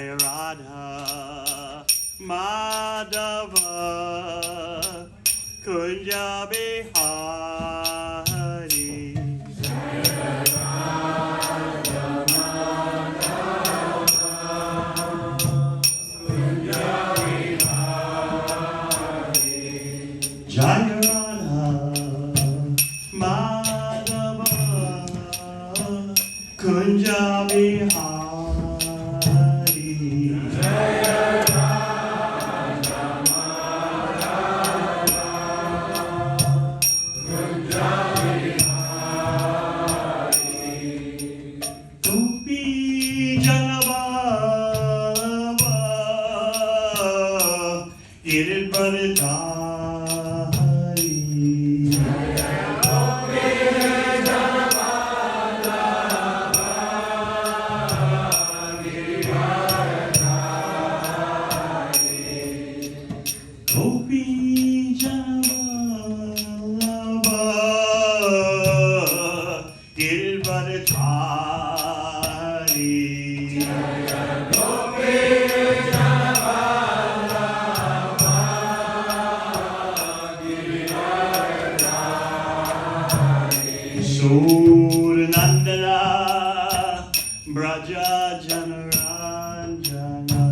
Radha Madhava Kunja Bihari Jaya Radha Madhava Kunja Bihari Nandana Braja Janaranjana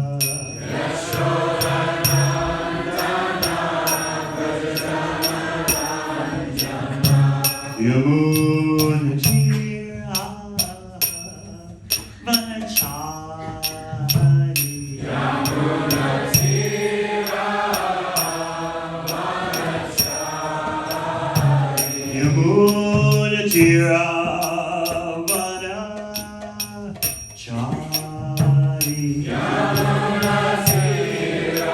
Yamuna Tira Vanachari Yamuna Tira Vanachari Yamuna Tira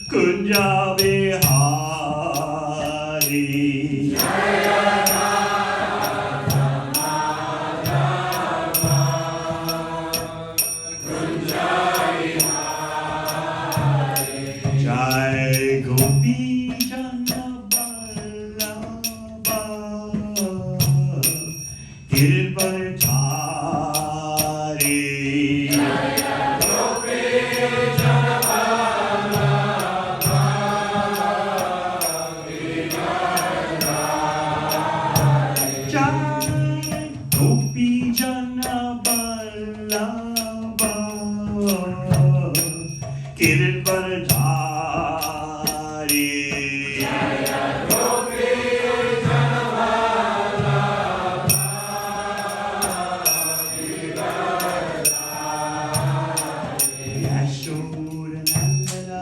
Kunja Bihari Jaya Radha Madhava Kunja Bihari Jai Gopi Jana Vallabha Girvartari Jaya Gopi Jana Girvartari Jaya Gopi Janavallabha Girvartari Yashodanandana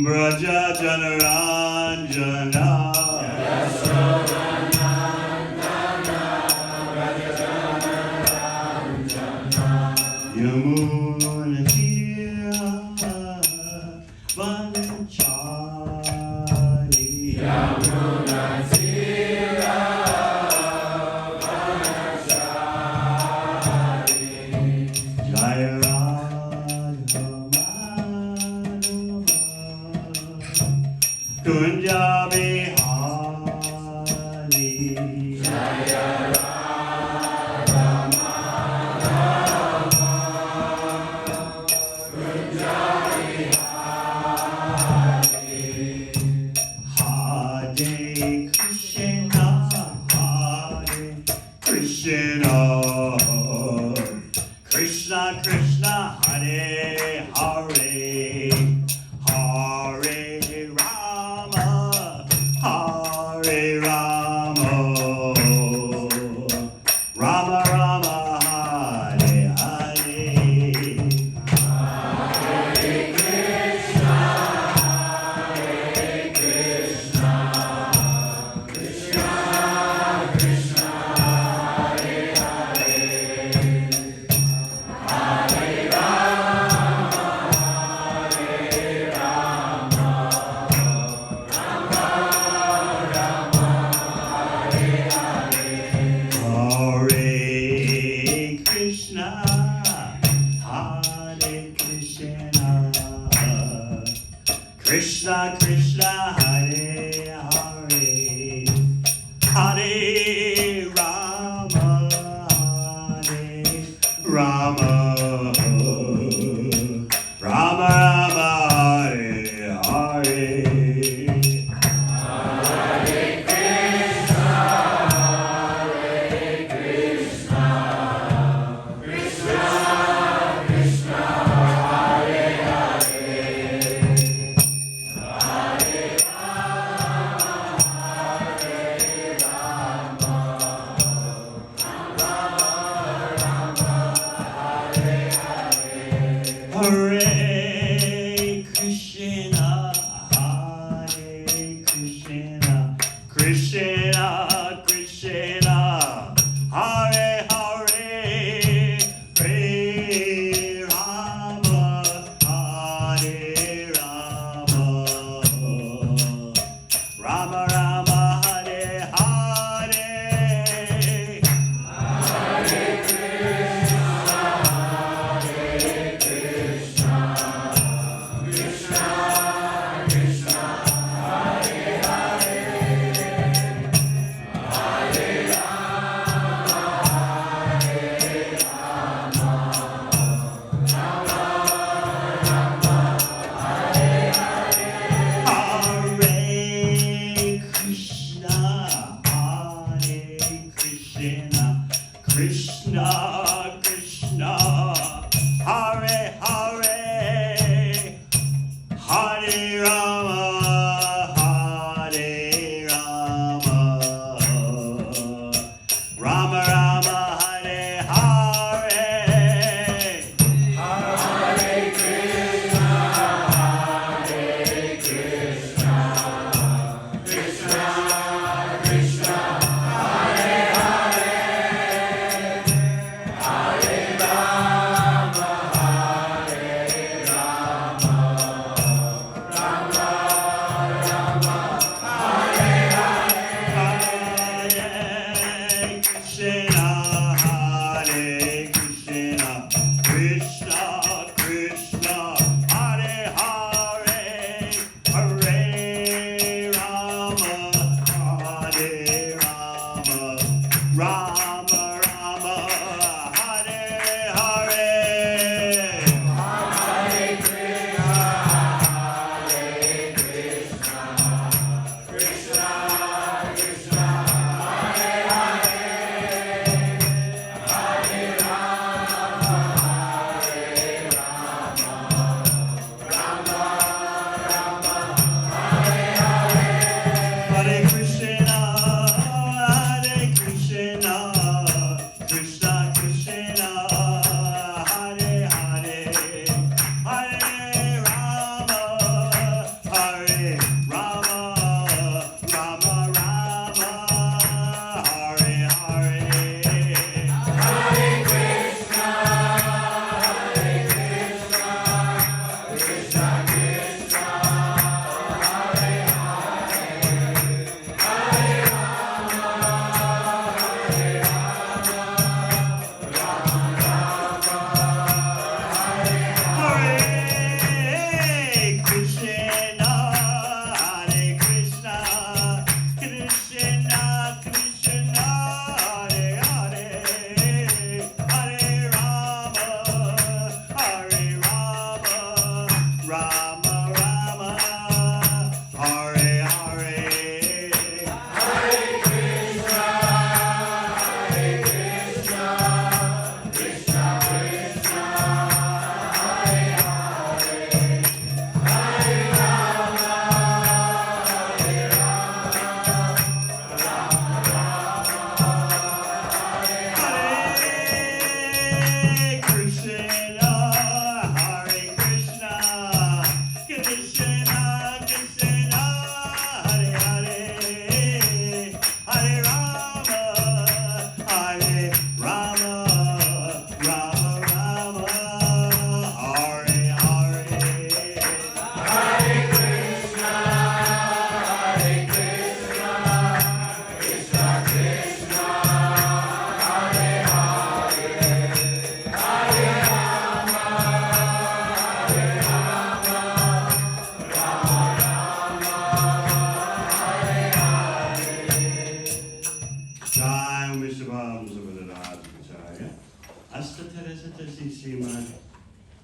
Braja Janaranjana Yashodanandana Braja Janaranjana Yamuna Vanachari Yamuna Tira Vanachari Jaya Radha Madhava Kunja Bihari Jaya Radha Madhava Kunja Krishna Krishna Hare Hare Hare Rama Krishna Krishna Hare Hare Hare Rama Rama Rama Hare Hare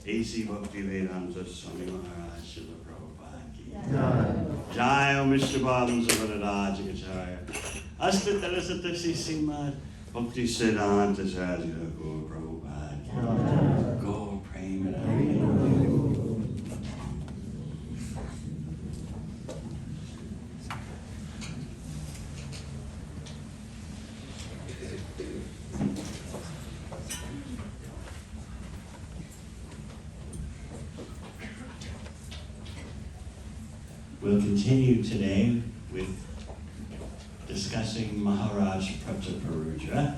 A.C. Bhaktivedanta Swami Maharaj Srila Prabhupada ki Jai Om Mr. Bhavam Savaraj Acharya Asta Talasata Sisima Bhakti Siddhanta Sajira Gaur Prabhupada ki Gaur Premanandi. We'll continue today with discussing Maharaj Prataparudra,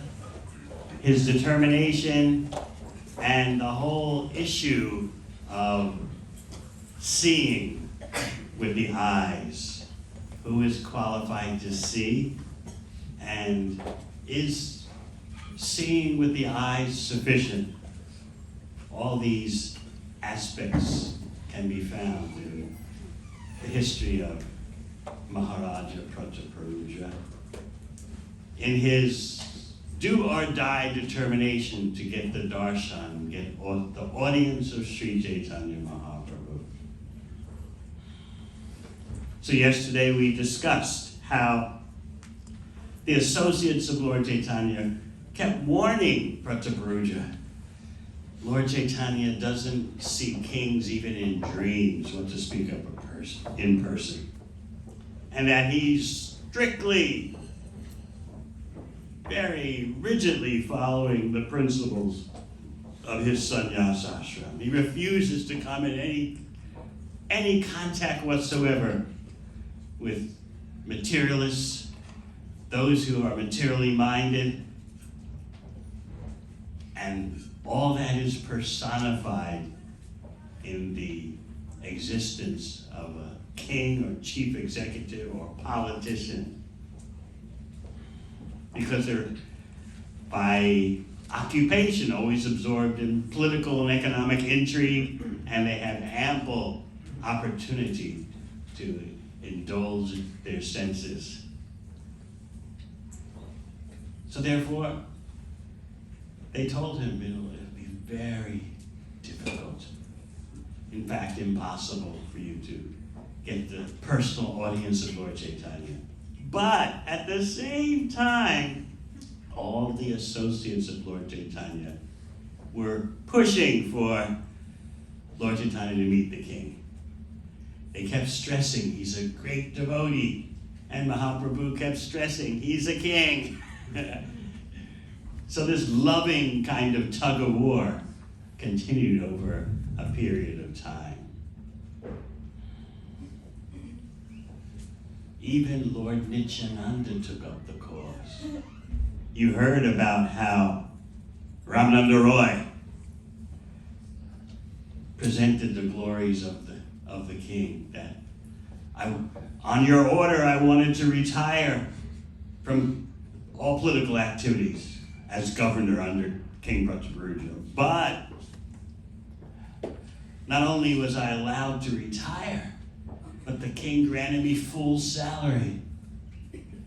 his determination, and the whole issue of seeing with the eyes. Who is qualified to see, and is seeing with the eyes sufficient? All these aspects can be found in the history of Maharaja Prataparudra. In his do-or-die determination to get the darshan, get the audience of Sri Chaitanya Mahaprabhu. So yesterday we discussed how the associates of Lord Chaitanya kept warning Prataparudra. Lord Chaitanya doesn't see kings even in dreams, what to speak of in person. And that he's strictly, very rigidly following the principles of his sannyas ashram. He refuses to come in any contact whatsoever with materialists, those who are materially minded, and all that is personified in the existence of a king or chief executive or politician, because they're by occupation always absorbed in political and economic intrigue, and they have ample opportunity to indulge their senses. So therefore, they told him it'll be very difficult, in fact impossible, for you to get the personal audience of Lord Chaitanya. But at the same time, all the associates of Lord Chaitanya were pushing for Lord Chaitanya to meet the king. They kept stressing he's a great devotee, and Mahaprabhu kept stressing he's a king. So this loving kind of tug of war continued over a period of time. Even Lord Nityananda took up the cause. You heard about how Ramananda Roy presented the glories of the king, that on your order I wanted to retire from all political activities as governor under King Prataparudra. But not only was I allowed to retire, but the king granted me full salary.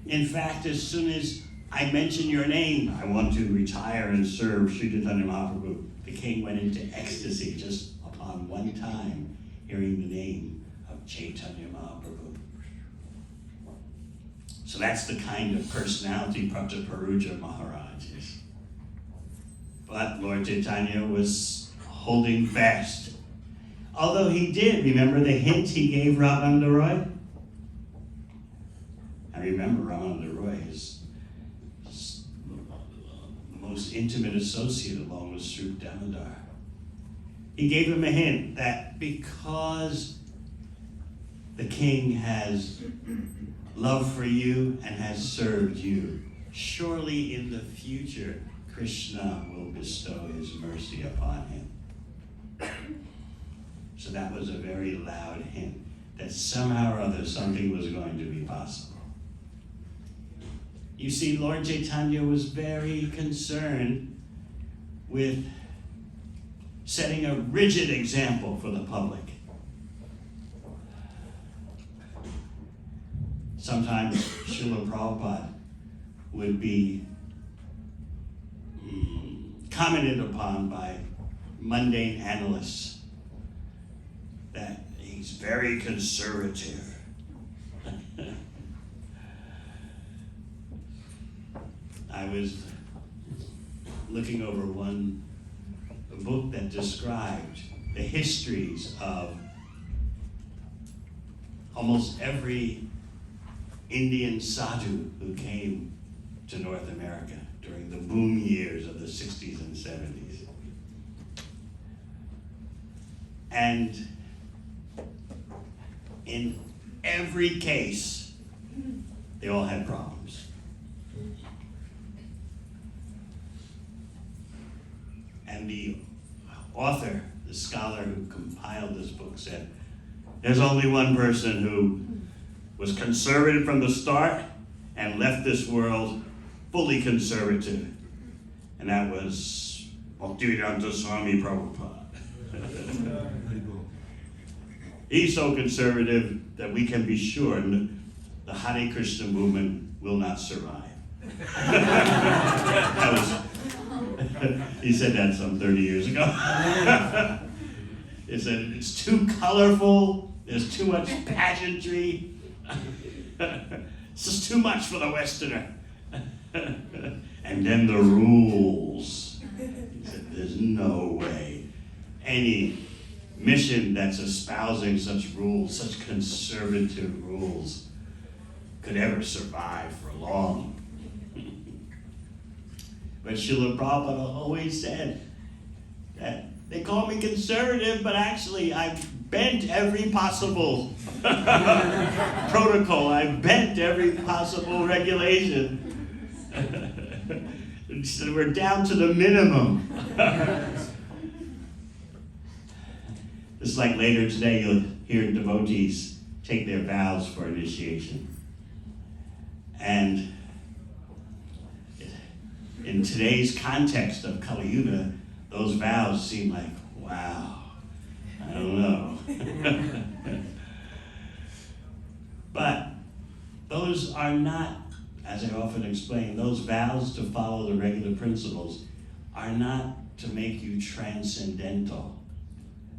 In fact, as soon as I mentioned your name, I want to retire and serve Sri Chaitanya Mahaprabhu, the king went into ecstasy just upon one time hearing the name of Chaitanya Mahaprabhu. So that's the kind of personality Prataparudra Maharaj is. But Lord Chaitanya was holding fast. Although he did, remember the hint he gave Ramananda Roy? I remember Ramananda Roy, his most intimate associate along with Sri Damodar. He gave him a hint that because the king has love for you and has served you, surely in the future Krishna will bestow his mercy upon him. So that was a very loud hint that somehow or other something was going to be possible. You see, Lord Chaitanya was very concerned with setting a rigid example for the public. Sometimes Srila Prabhupada would be commented upon by mundane analysts that he's very conservative. I was looking over a book that described the histories of almost every Indian sadhu who came to North America during the boom years of the 60s and 70s. And in every case, they all had problems. And the author, the scholar who compiled this book, said, there's only one person who was conservative from the start and left this world fully conservative, and that was Bhaktivedanta Swami Prabhupada. He's so conservative that we can be sure the Hare Krishna movement will not survive. He said that some 30 years ago. He said, it's too colorful, there's too much pageantry, it's just too much for the Westerner. And then the rules. He said, there's no way any mission that's espousing such rules, such conservative rules, could ever survive for long. But Srila Prabhupada always said that they call me conservative, but actually I've bent every possible protocol. I've bent every possible regulation. He said, we're down to the minimum. Just like later today, you'll hear devotees take their vows for initiation. And in today's context of Kali Yuga, those vows seem like, wow, I don't know. But those are not, as I often explain, those vows to follow the regular principles are not to make you transcendental.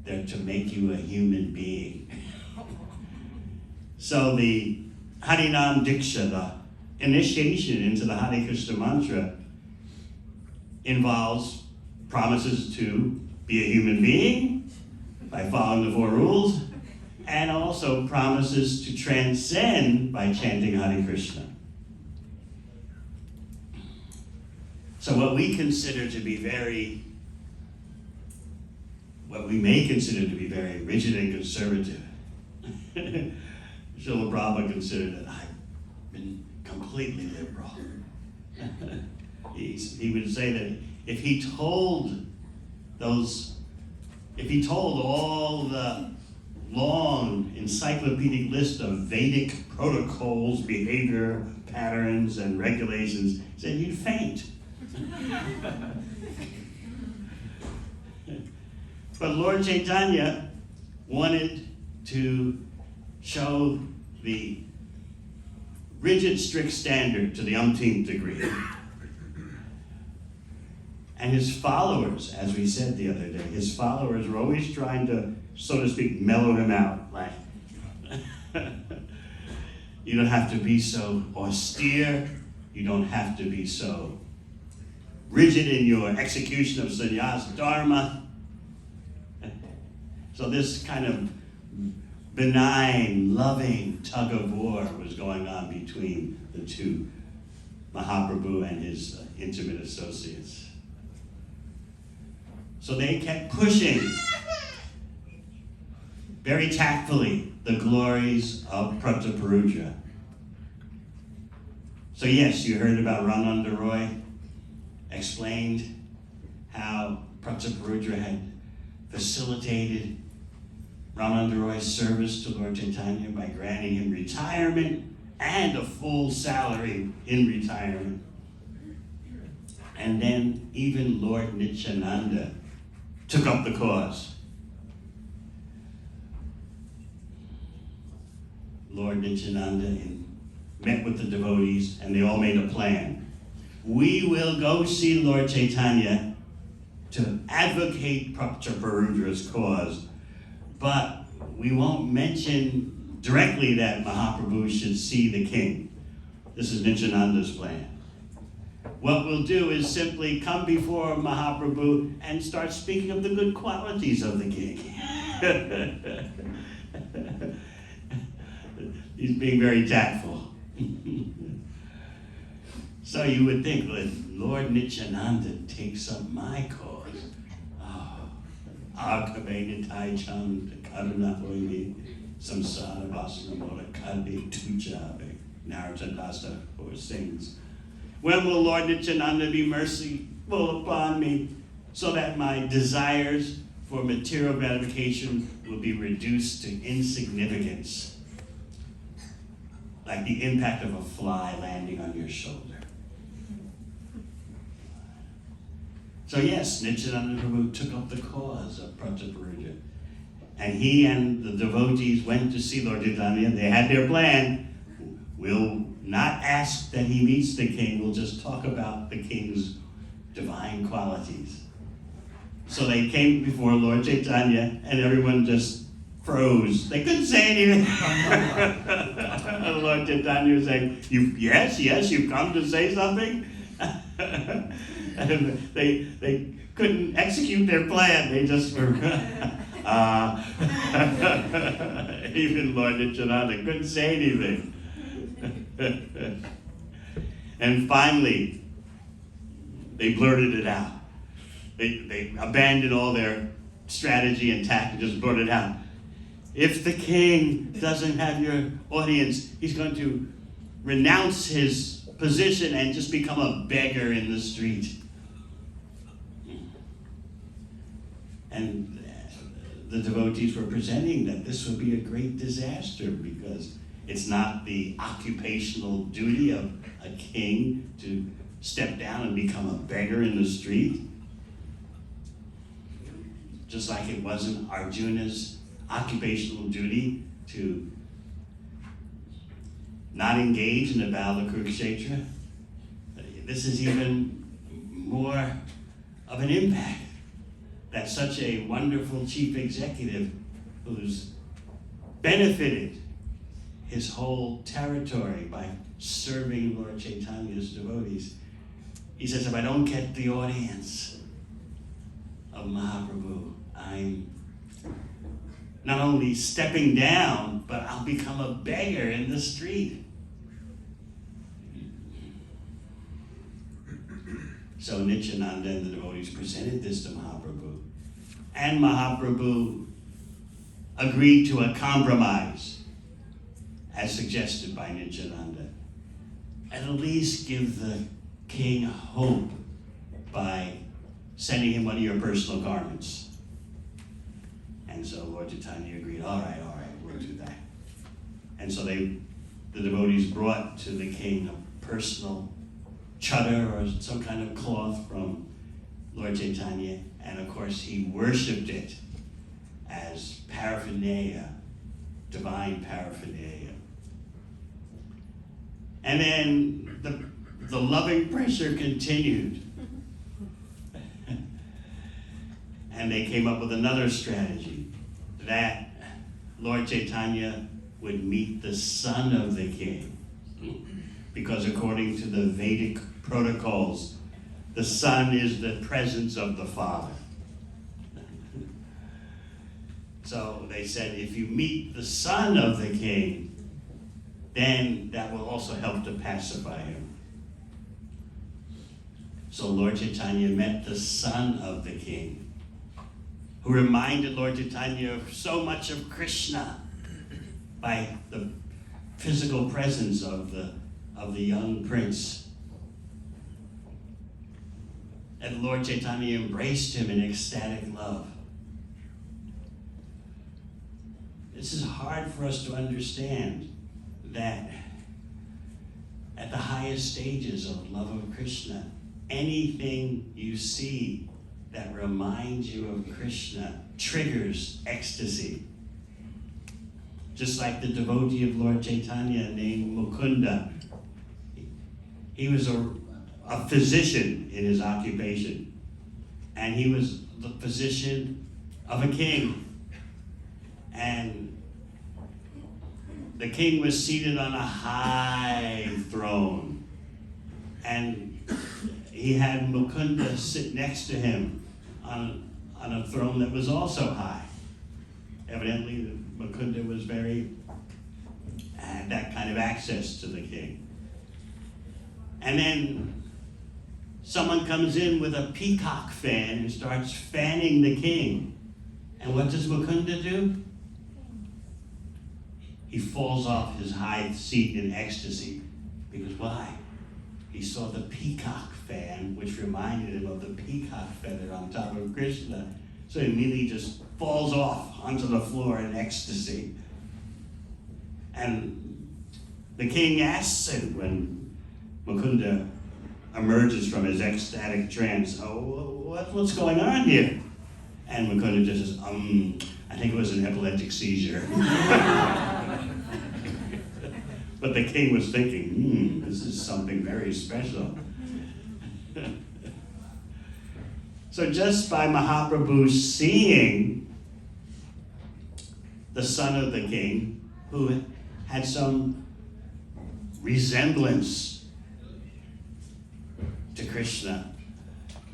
They're to make you a human being. So the Harinam Diksha, the initiation into the Hare Krishna mantra, involves promises to be a human being by following the 4 rules, and also promises to transcend by chanting Hare Krishna. So what we may consider to be very rigid and conservative, Srila Prabhupada considered that I've been completely liberal. He would say that if he told all the long encyclopedic list of Vedic protocols, behavior patterns, and regulations, he said you'd faint. But Lord Chaitanya wanted to show the rigid, strict standard to the umpteenth degree. And his followers, as we said the other day, his followers were always trying to, so to speak, mellow him out. Like, you don't have to be so austere. You don't have to be so rigid in your execution of sannyasa dharma. So this kind of benign, loving tug of war was going on between the two, Mahaprabhu and his intimate associates. So they kept pushing, very tactfully, the glories of Prataparudra. So yes, you heard about Ramananda Roy, explained how Prataparudra had facilitated Ramananda Roy's service to Lord Chaitanya by granting him retirement and a full salary in retirement. And then even Lord Nityananda took up the cause. Lord Nityananda met with the devotees, and they all made a plan. We will go see Lord Chaitanya to advocate Prataparudra's cause, but we won't mention directly that Mahaprabhu should see the king. This is Nityananda's plan. What we'll do is simply come before Mahaprabhu and start speaking of the good qualities of the king. He's being very tactful. So you would think, Lord Nityananda takes up my cause. Akabenitai chand karunahoini samsara vasanamora kadi tujabe. Narada Dasa sings. When will Lord Nityananda be merciful upon me so that my desires for material gratification will be reduced to insignificance, like the impact of a fly landing on your shoulder? So yes, Nityananda Prabhu took up the cause of Prataparudra, and he and the devotees went to see Lord Chaitanya. They had their plan. We'll not ask that he meets the king, we'll just talk about the king's divine qualities. So they came before Lord Chaitanya, and everyone just froze. They couldn't say anything. Lord Chaitanya was saying, yes, you've come to say something? And they couldn't execute their plan. They just were, even Lord Nityananda couldn't say anything. And finally, they blurted it out. They abandoned all their strategy and tact and just blurted out. If the king doesn't have your audience, he's going to renounce his position and just become a beggar in the street. And the devotees were presenting that this would be a great disaster because it's not the occupational duty of a king to step down and become a beggar in the street. Just like it wasn't Arjuna's occupational duty to not engage in the battle of Kurukshetra. This is even more of an impact that such a wonderful chief executive who's benefited his whole territory by serving Lord Chaitanya's devotees. He says, if I don't get the audience of Mahaprabhu, I'm not only stepping down, but I'll become a beggar in the street. So Nityananda and the devotees presented this to Mahaprabhu, and Mahaprabhu agreed to a compromise as suggested by Nityananda. At least give the king hope by sending him one of your personal garments. And so Lord Chaitanya agreed, all right, we'll do that. And so the devotees brought to the king a personal chadar or some kind of cloth from Lord Chaitanya, and of course he worshipped it as paraphernalia, divine paraphernalia. And then the loving pressure continued. And they came up with another strategy, that Lord Chaitanya would meet the son of the king. Because according to the Vedic protocols, the son is the presence of the father. So they said, if you meet the son of the king, then that will also help to pacify him. So Lord Chaitanya met the son of the king, who reminded Lord Chaitanya of so much of Krishna by the physical presence of the young prince. And Lord Chaitanya embraced him in ecstatic love. This is hard for us to understand, that at the highest stages of love of Krishna, anything you see that reminds you of Krishna triggers ecstasy. Just like the devotee of Lord Chaitanya named Mukunda. He was a physician in his occupation. and he was the position of a king. And the king was seated on a high throne, and he had Mukunda sit next to him on a throne that was also high. Evidently, Mukunda was had that kind of access to the king. And then someone comes in with a peacock fan and starts fanning the king. And what does Mukunda do? He falls off his high seat in ecstasy. Because why? He saw the peacock fan, which reminded him of the peacock feather on top of Krishna. So he immediately just falls off onto the floor in ecstasy. And the king asks him when Mukunda emerges from his ecstatic trance, "Oh, what's going on here?" And Mukunda just says, I think it was an epileptic seizure." But the king was thinking, this is something very special. So just by Mahaprabhu seeing the son of the king, who had some resemblance to Krishna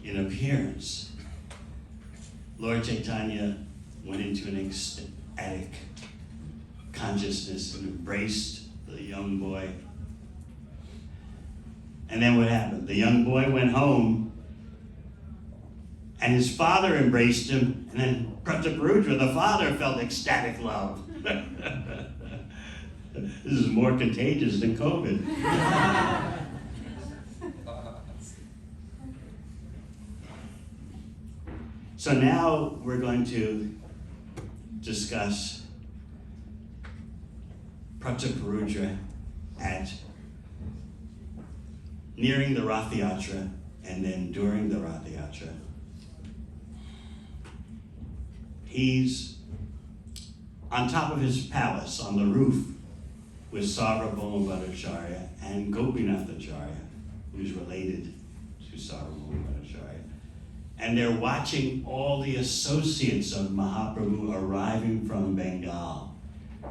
in appearance, Lord Chaitanya went into an ecstatic consciousness and embraced the young boy. And then what happened? The young boy went home, and his father embraced him, and then Prataparudra, the father, felt ecstatic love. This is more contagious than COVID. So now we're going to discuss Prataparudra at nearing the Rath Yatra and then during the Rath Yatra. He's on top of his palace on the roof with Sarvabhauma Bhattacharya and Gopinathacharya, who's related to Sarvabhauma Bhattacharya. And they're watching all the associates of Mahaprabhu arriving from Bengal.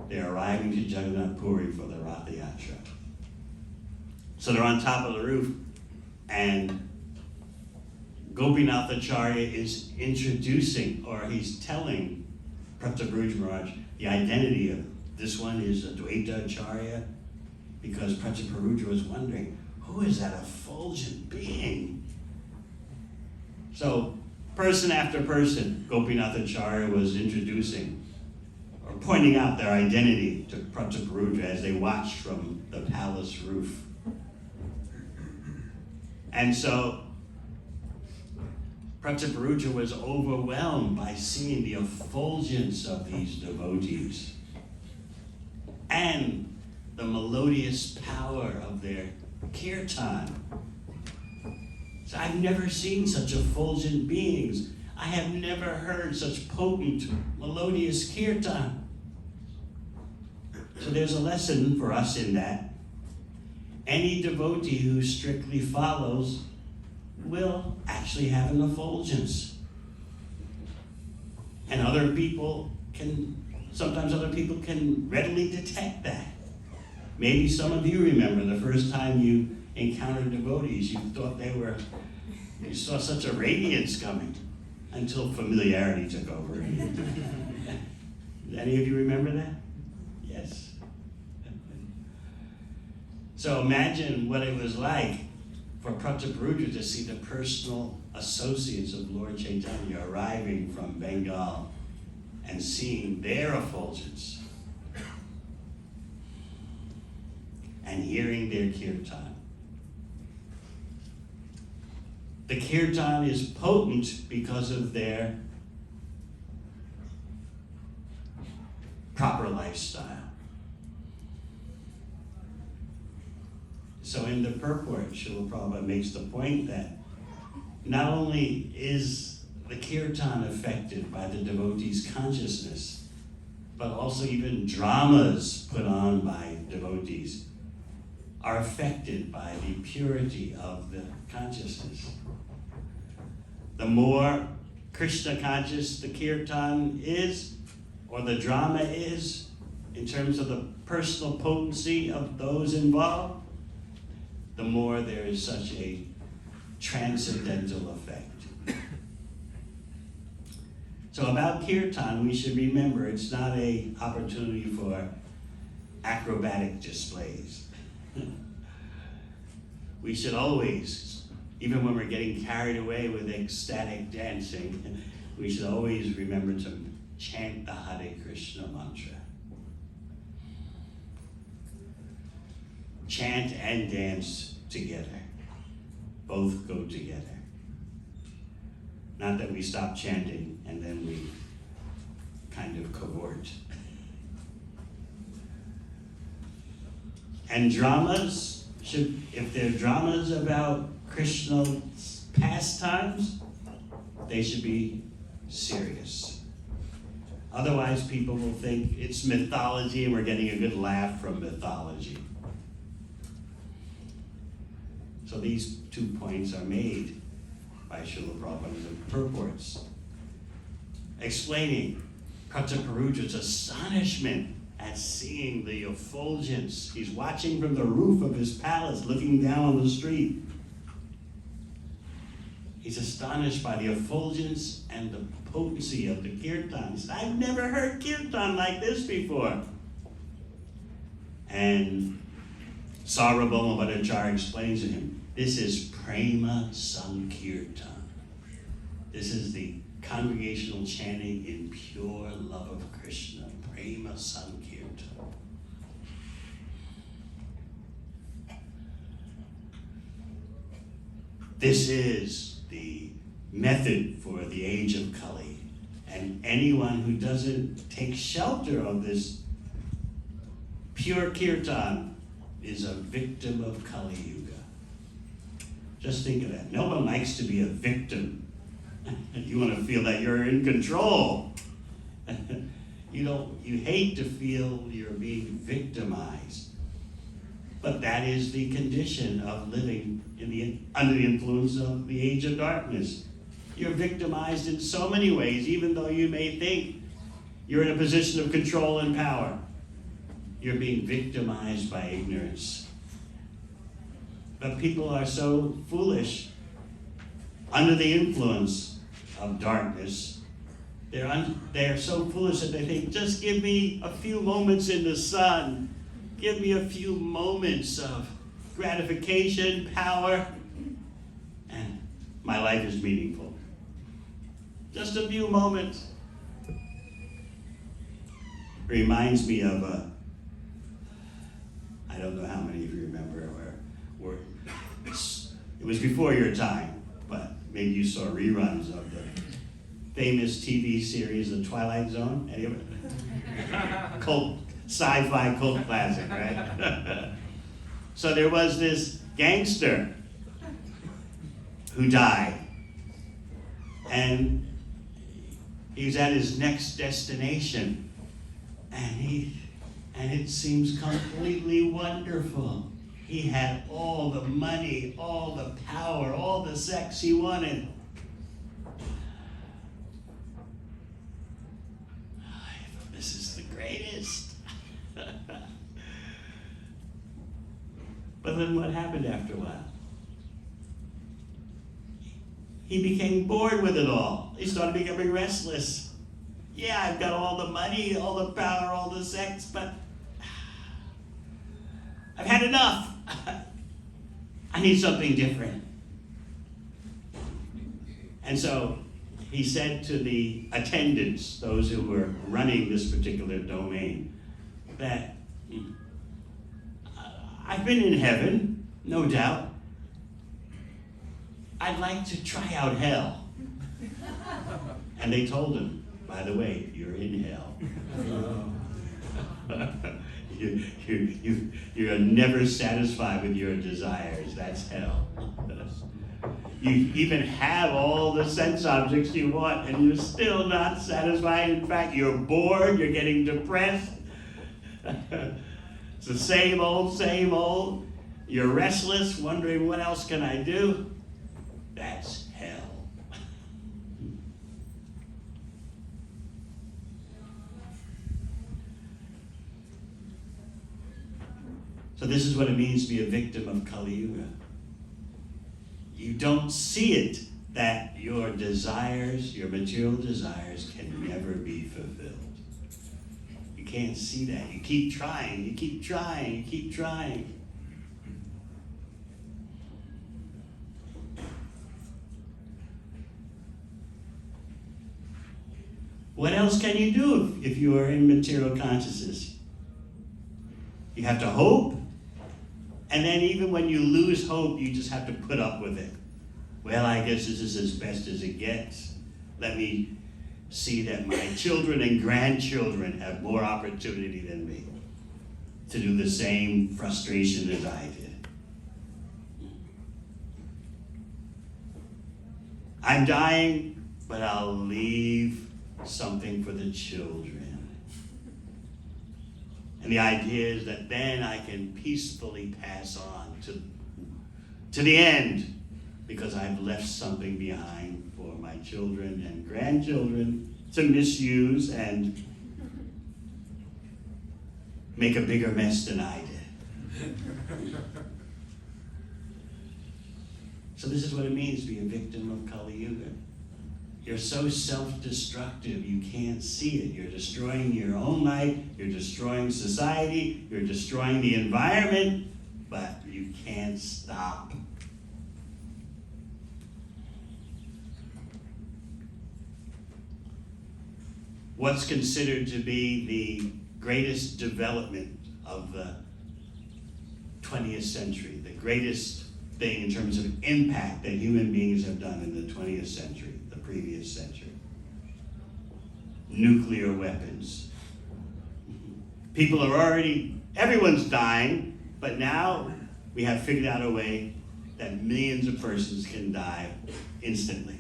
They're arriving to Jagannath Puri for the Rath Yatra. So they're on top of the roof, and Gopinathacharya is introducing, or he's telling Prataparudra Maharaj the identity of this one is Advaita Acharya, because Prataparudra was wondering, who is that effulgent being? So person after person, Gopinathacharya was introducing or pointing out their identity to Prataparudra as they watched from the palace roof. And so Prataparudra was overwhelmed by seeing the effulgence of these devotees and the melodious power of their kirtan. So I've never seen such effulgent beings. I have never heard such potent, melodious kirtan. So there's a lesson for us in that. Any devotee who strictly follows will actually have an effulgence. And sometimes other people can readily detect that. Maybe some of you remember the first time you encountered devotees, you saw such a radiance coming until familiarity took over. Any of you remember that? Yes. So imagine what it was like for Prataparudra to see the personal associates of Lord Chaitanya arriving from Bengal and seeing their effulgence and hearing their kirtan. The kirtan is potent because of their proper lifestyle. So in the purport, Srila Prabhupada makes the point that not only is the kirtan affected by the devotee's consciousness, but also even dramas put on by devotees are affected by the purity of the consciousness. the more Krishna conscious the kirtan is, or the drama is, in terms of the personal potency of those involved, the more there is such a transcendental effect. So about kirtan, we should remember it's not an opportunity for acrobatic displays. We should always, even when we're getting carried away with ecstatic dancing, we should always remember to chant the Hare Krishna mantra. Chant and dance together. Both go together. Not that we stop chanting and then we kind of cavort. And dramas, if they're dramas about Krishna's pastimes, they should be serious. Otherwise, people will think it's mythology and we're getting a good laugh from mythology. So these 2 points are made by Srila Prabhupada's purports, explaining Prataparudra's astonishment at seeing the effulgence. He's watching from the roof of his palace, looking down on the street. He's astonished by the effulgence and the potency of the kirtan. He said, I've never heard kirtan like this before. And Sarvabhauma Bhattacharya explains to him, this is Prema Sankirtan. This is the congregational chanting in pure love of Krishna. Prema Sankirtan. This is the method for the age of Kali. And anyone who doesn't take shelter of this pure kirtan is a victim of Kali Yuga. Just think of that. No one likes to be a victim. You want to feel that you're in control. You hate to feel you're being victimized. But that is the condition of living under the influence of the age of darkness. You're victimized in so many ways, even though you may think you're in a position of control and power. You're being victimized by ignorance. But people are so foolish under the influence of darkness. They're so foolish that they think, just give me a few moments in the sun. Give me a few moments of gratification, power, and my life is meaningful. Just a few moments. Reminds me of I don't know how many of you remember where it was before your time, but maybe you saw reruns of the famous TV series The Twilight Zone. Any of it? Cult, sci-fi cult classic, right? So there was this gangster who died, and he was at his next destination, and it seems completely wonderful. He had all the money, all the power, all the sex he wanted. I thought, this is the greatest. But then what happened after a while? He became bored with it all. He started becoming restless. Yeah, I've got all the money, all the power, all the sex, but I've had enough. I need something different. And so he said to the attendants, those who were running this particular domain, that I've been in heaven, no doubt. I'd like to try out hell. And they told him, by the way, you're in hell. You're never satisfied with your desires. That's hell. You even have all the sense objects you want, and you're still not satisfied. In fact, you're bored, you're getting depressed. It's the same old. You're restless, wondering what else can I do? That's hell. So this is what it means to be a victim of Kali Yuga. You don't see it, that your desires, your material desires, can never be fulfilled. You can't see that. You keep trying, you keep trying, you keep trying. What else can you do if you are in material consciousness? You have to hope, and then even when you lose hope, you just have to put up with it. Well, I guess this is as best as it gets. Let me see that my children and grandchildren have more opportunity than me to do the same frustration as I did. I'm dying, but I'll leave something for the children. And the idea is that then I can peacefully pass on to the end, because I've left something behind for my children and grandchildren to misuse and make a bigger mess than I did. So this is what it means to be a victim of Kali Yuga. You're so self-destructive, you can't see it. You're destroying your own life, you're destroying society, you're destroying the environment, but you can't stop. What's considered to be the greatest development of the 20th century, the greatest thing in terms of impact that human beings have done in the 20th century, the previous century? Nuclear weapons. People are already, everyone's dying, but now we have figured out a way that millions of persons can die instantly.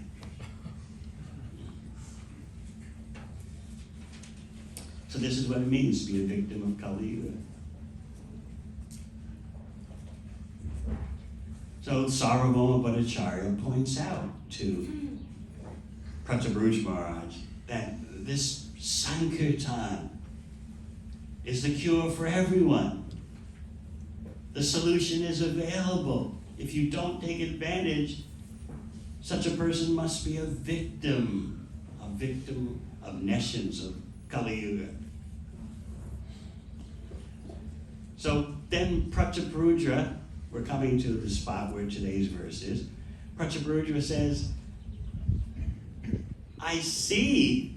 So this is what it means to be a victim of Kali Yuga. So Sarvabhauma Bhattacharya points out to Pratabhuj Maharaj that this Sankirtan is the cure for everyone. The solution is available. If you don't take advantage, such a person must be a victim of nescience, of Kali Yuga. So then Pratabhuja, we're coming to the spot where today's verse is. Pratabhuja says, I see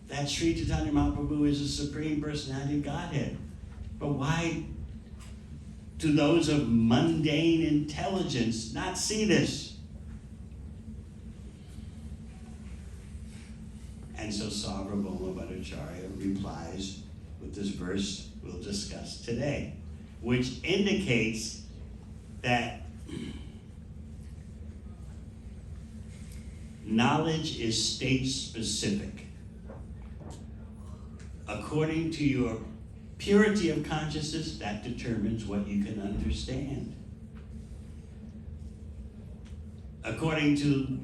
that Sri Chaitanya Mahaprabhu is a Supreme Personality of Godhead. But why do those of mundane intelligence not see this? And so Sarvabhauma Bhattacharya replies with this verse we'll discuss today, which indicates that knowledge is state-specific. According to your purity of consciousness, that determines what you can understand. According to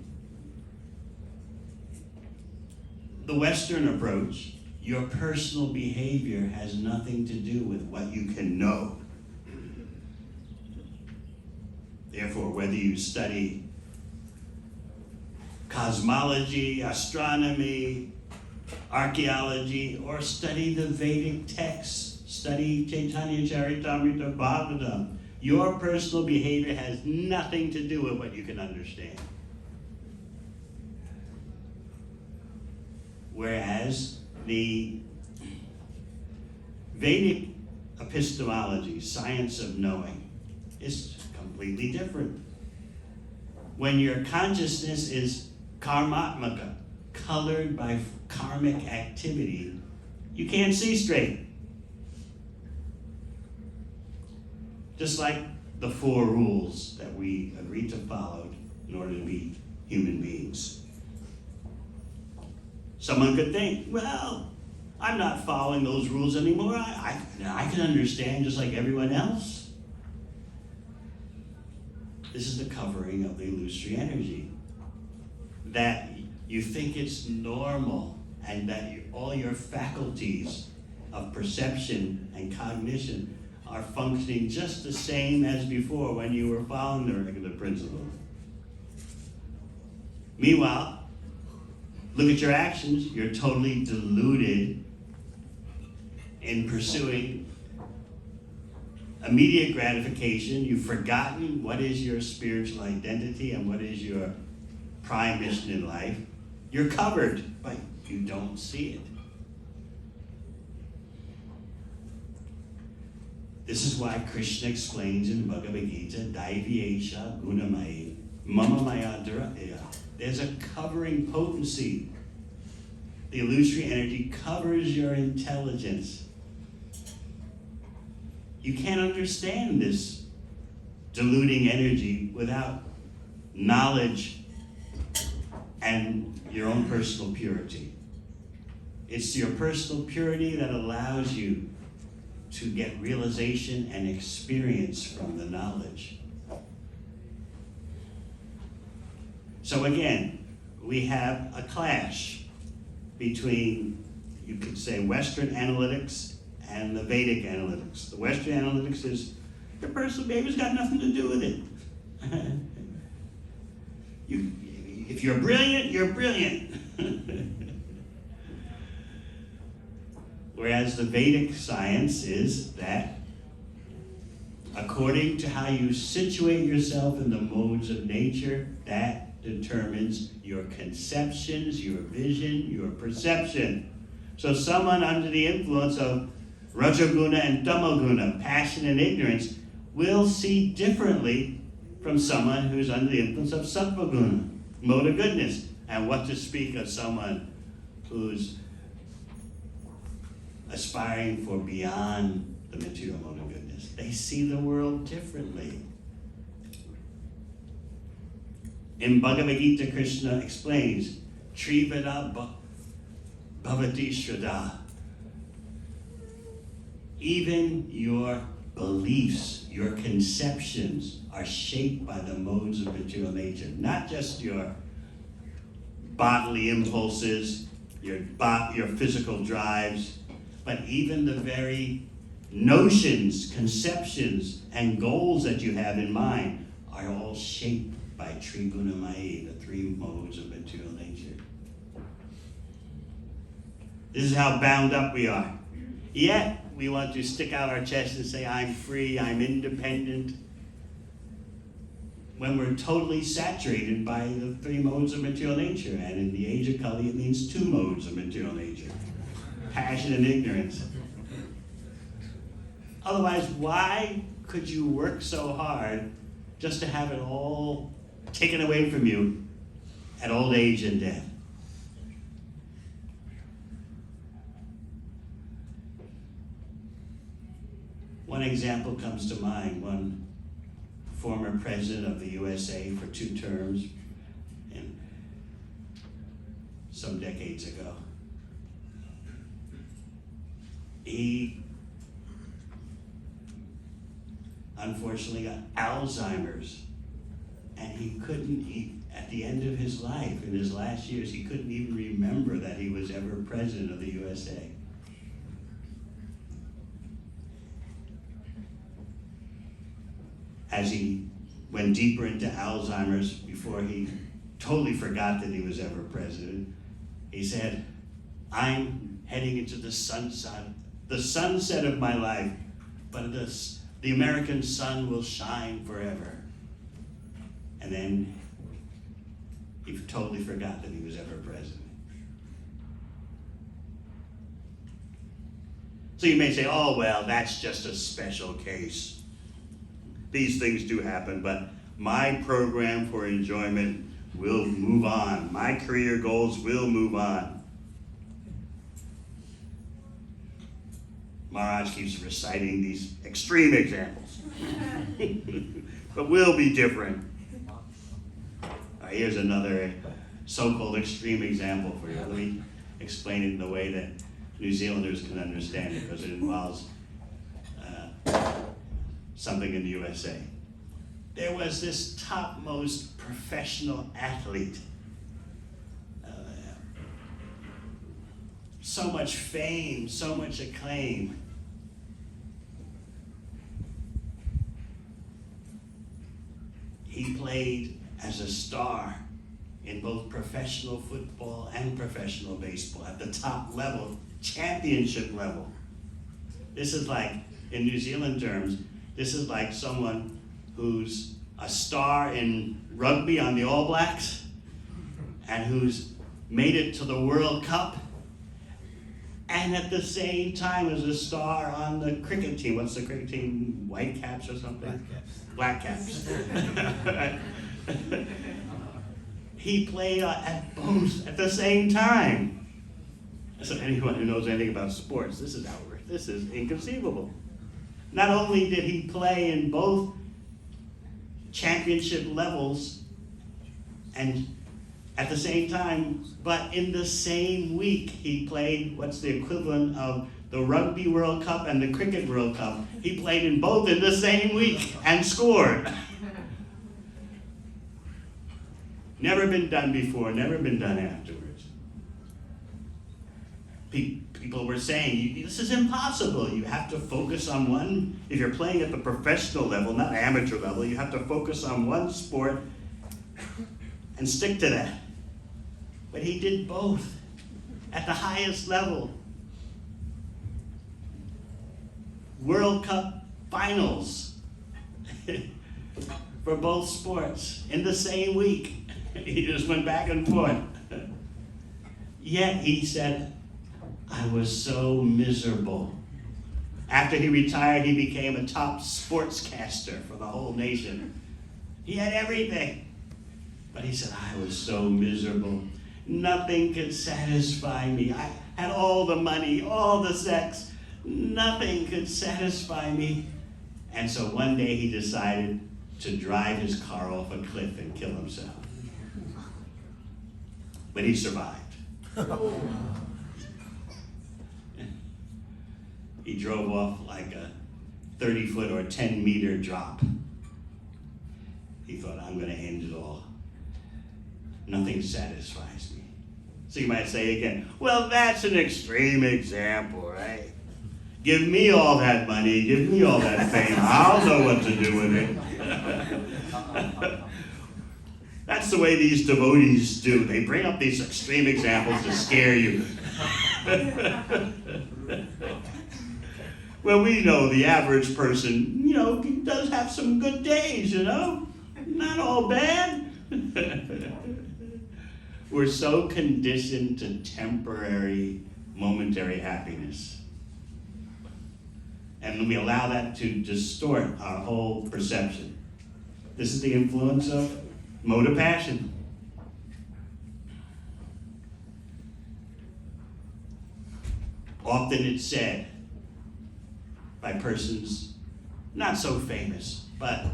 the Western approach, your personal behavior has nothing to do with what you can know. Therefore, whether you study cosmology, astronomy, archaeology, or study the Vedic texts, study Chaitanya Charitamrita Bhagavatam, your personal behavior has nothing to do with what you can understand. Whereas the Vedic epistemology, science of knowing, is completely different. When your consciousness is karmatmaka, colored by karmic activity, you can't see straight. Just like the 4 rules that we agreed to follow in order to be human beings. Someone could think, well, I'm not following those rules anymore. I can understand just like everyone else. This is the covering of the illusory energy. That you think it's normal and that all your faculties of perception and cognition are functioning just the same as before when you were following the regular principles. Meanwhile, look at your actions. You're totally deluded in pursuing immediate gratification. You've forgotten what is your spiritual identity and what is your prime mission in life. You're covered, but you don't see it. This is why Krishna explains in Bhagavad Gita, Daivyesha Gunamai, Mama Maya Dharaya. There's a covering potency. The illusory energy covers your intelligence. You can't understand this deluding energy without knowledge and your own personal purity. It's your personal purity that allows you to get realization and experience from the knowledge. So again, we have a clash between, you could say, Western analytics and the Vedic analytics. The Western analytics is, your personal behavior's got nothing to do with it. If you're brilliant, you're brilliant. Whereas the Vedic science is that according to how you situate yourself in the modes of nature, that determines your conceptions, your vision, your perception. So someone under the influence of Rajaguna and Tamaguna, passion and ignorance, will see differently from someone who's under the influence of Sattvaguna, mode of goodness. And what to speak of someone who's aspiring for beyond the material mode of goodness. They see the world differently. In Bhagavad Gita, Krishna explains, Triveda Bhavati Shraddha. Even your beliefs, your conceptions are shaped by the modes of material nature. Not just your bodily impulses, your physical drives, but even the very notions, conceptions, and goals that you have in mind are all shaped by Trigunamai, the three modes of material nature. This is how bound up we are. Yet, we want to stick out our chest and say, I'm free, I'm independent, when we're totally saturated by the three modes of material nature. And in the age of Kali, it means two modes of material nature, passion and ignorance. Otherwise, why could you work so hard just to have it all taken away from you at old age and death? One example comes to mind. One former president of the USA for 2 terms, and some decades ago, he unfortunately got Alzheimer's, and he couldn't, at the end of his life, in his last years, he couldn't even remember that he was ever president of the USA. As he went deeper into Alzheimer's, before he totally forgot that he was ever president, he said, I'm heading into the sunset of my life, but the American sun will shine forever. And then he totally forgot that he was ever president. So you may say, oh, well, that's just a special case. These things do happen, but my program for enjoyment will move on. My career goals will move on. Maharaja keeps reciting these extreme examples, but we'll be different. Here's another so-called extreme example for you. Let me explain it in the way that New Zealanders can understand it, because it involves something in the USA. There was this topmost professional athlete. So much fame, so much acclaim. played as a star in both professional football and professional baseball at the top level, championship level. This is like, in New Zealand terms, this is like someone who's a star in rugby on the All Blacks and who's made it to the World Cup and at the same time is a star on the cricket team. What's the cricket team? White Caps or something? Black Caps. He played at both at the same time. So anyone who knows anything about sports, this is outrageous. This is inconceivable. Not only did he play in both championship levels and at the same time, but in the same week he played what's the equivalent of the Rugby World Cup and the Cricket World Cup. He played in both in the same week and scored. Never been done before, never been done afterwards. People were saying, this is impossible. You have to focus on one. If you're playing at the professional level, not amateur level, you have to focus on one sport and stick to that. But he did both at the highest level. World Cup finals for both sports in the same week. He just went back and forth. Yet he said, I was so miserable. After he retired, he became a top sportscaster for the whole nation. He had everything. But he said, I was so miserable. Nothing could satisfy me. I had all the money, all the sex. Nothing could satisfy me. And so one day he decided to drive his car off a cliff and kill himself. But he survived. He drove off like a 30-foot or 10-meter drop. He thought, I'm going to end it all. Nothing satisfies me. So you might say again, well, that's an extreme example, right? Give me all that money, give me all that fame, I'll know what to do with it. That's the way these devotees do. They bring up these extreme examples to scare you. Well, we know the average person, does have some good days, Not all bad. We're so conditioned to temporary, momentary happiness. And we allow that to distort our whole perception. This is the influence of mode of passion. Often it's said by persons not so famous, but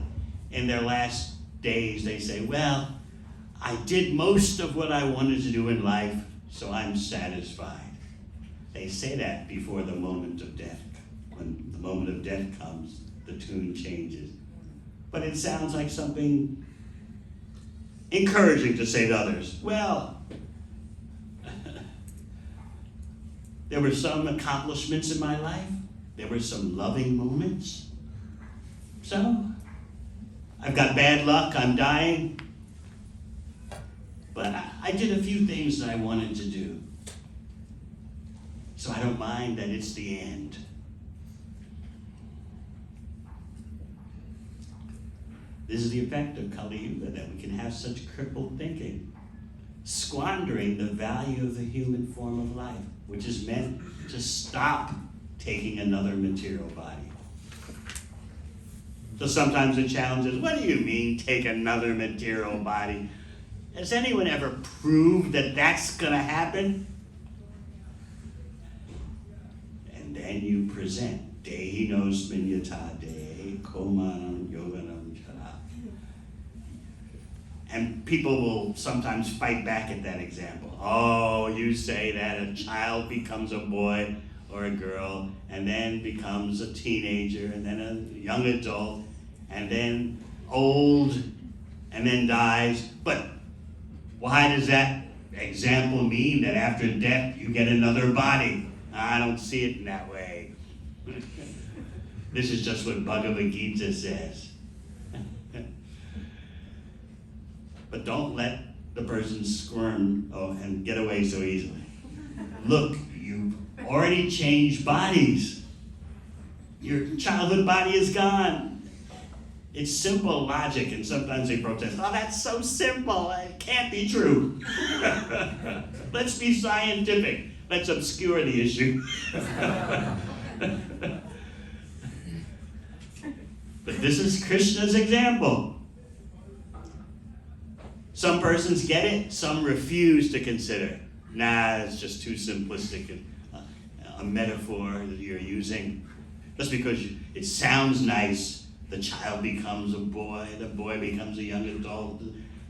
in their last days they say, well, I did most of what I wanted to do in life, so I'm satisfied. They say that before the moment of death. When the moment of death comes, the tune changes. But it sounds like something encouraging to say to others. Well, there were some accomplishments in my life. There were some loving moments. So, I've got bad luck, I'm dying. But I did a few things that I wanted to do. So I don't mind that it's the end. This is the effect of Kali Yuga, that we can have such crippled thinking, squandering the value of the human form of life, which is meant to stop taking another material body. So sometimes the challenge is, what do you mean take another material body? Has anyone ever proved that that's going to happen? And then you present, Dehi nos minyata de komanam yoganam chara. And people will sometimes fight back at that example. Oh, you say that a child becomes a boy or a girl, and then becomes a teenager, and then a young adult, and then old, and then dies. But why does that example mean that after death you get another body? I don't see it in that way. This is just what Bhagavad Gita says. but don't let the person squirm and get away so easily. Look, you've already changed bodies. Your childhood body is gone. It's simple logic, and sometimes they protest, oh, that's so simple, it can't be true. Let's be scientific. Let's obscure the issue. But this is Krishna's example. Some persons get it, some refuse to consider. Nah, it's just too simplistic, a metaphor that you're using. Just because it sounds nice, the child becomes a boy, the boy becomes a young adult,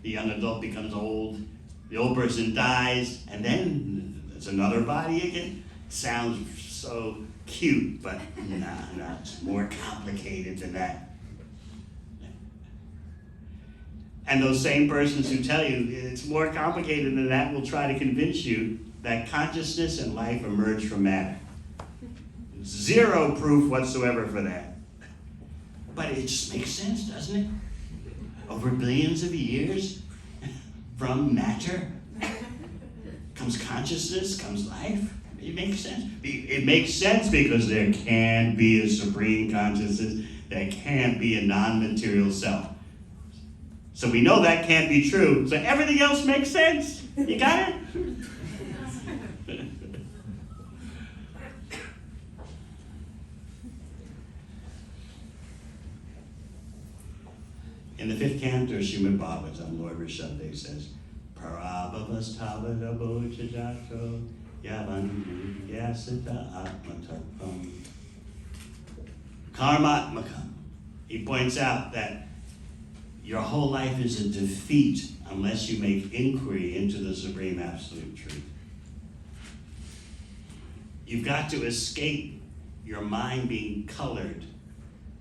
the young adult becomes old, the old person dies, and then there's another body again. Sounds so cute, but nah, it's more complicated than that. And those same persons who tell you it's more complicated than that will try to convince you that consciousness and life emerge from matter. Zero proof whatsoever for that. But it just makes sense, doesn't it? Over billions of years, from matter comes consciousness, comes life. It makes sense. It makes sense because there can be a supreme consciousness, there can't be a non-material self. So we know that can't be true, so everything else makes sense. You got it? In the 5th canto of Srimad Bhagavatam, Lord Rishabdev says, Parabhavasthavadabo chajato yavandu yasita atmatapam karmatmakam. He points out that your whole life is a defeat unless you make inquiry into the supreme absolute truth. You've got to escape your mind being colored,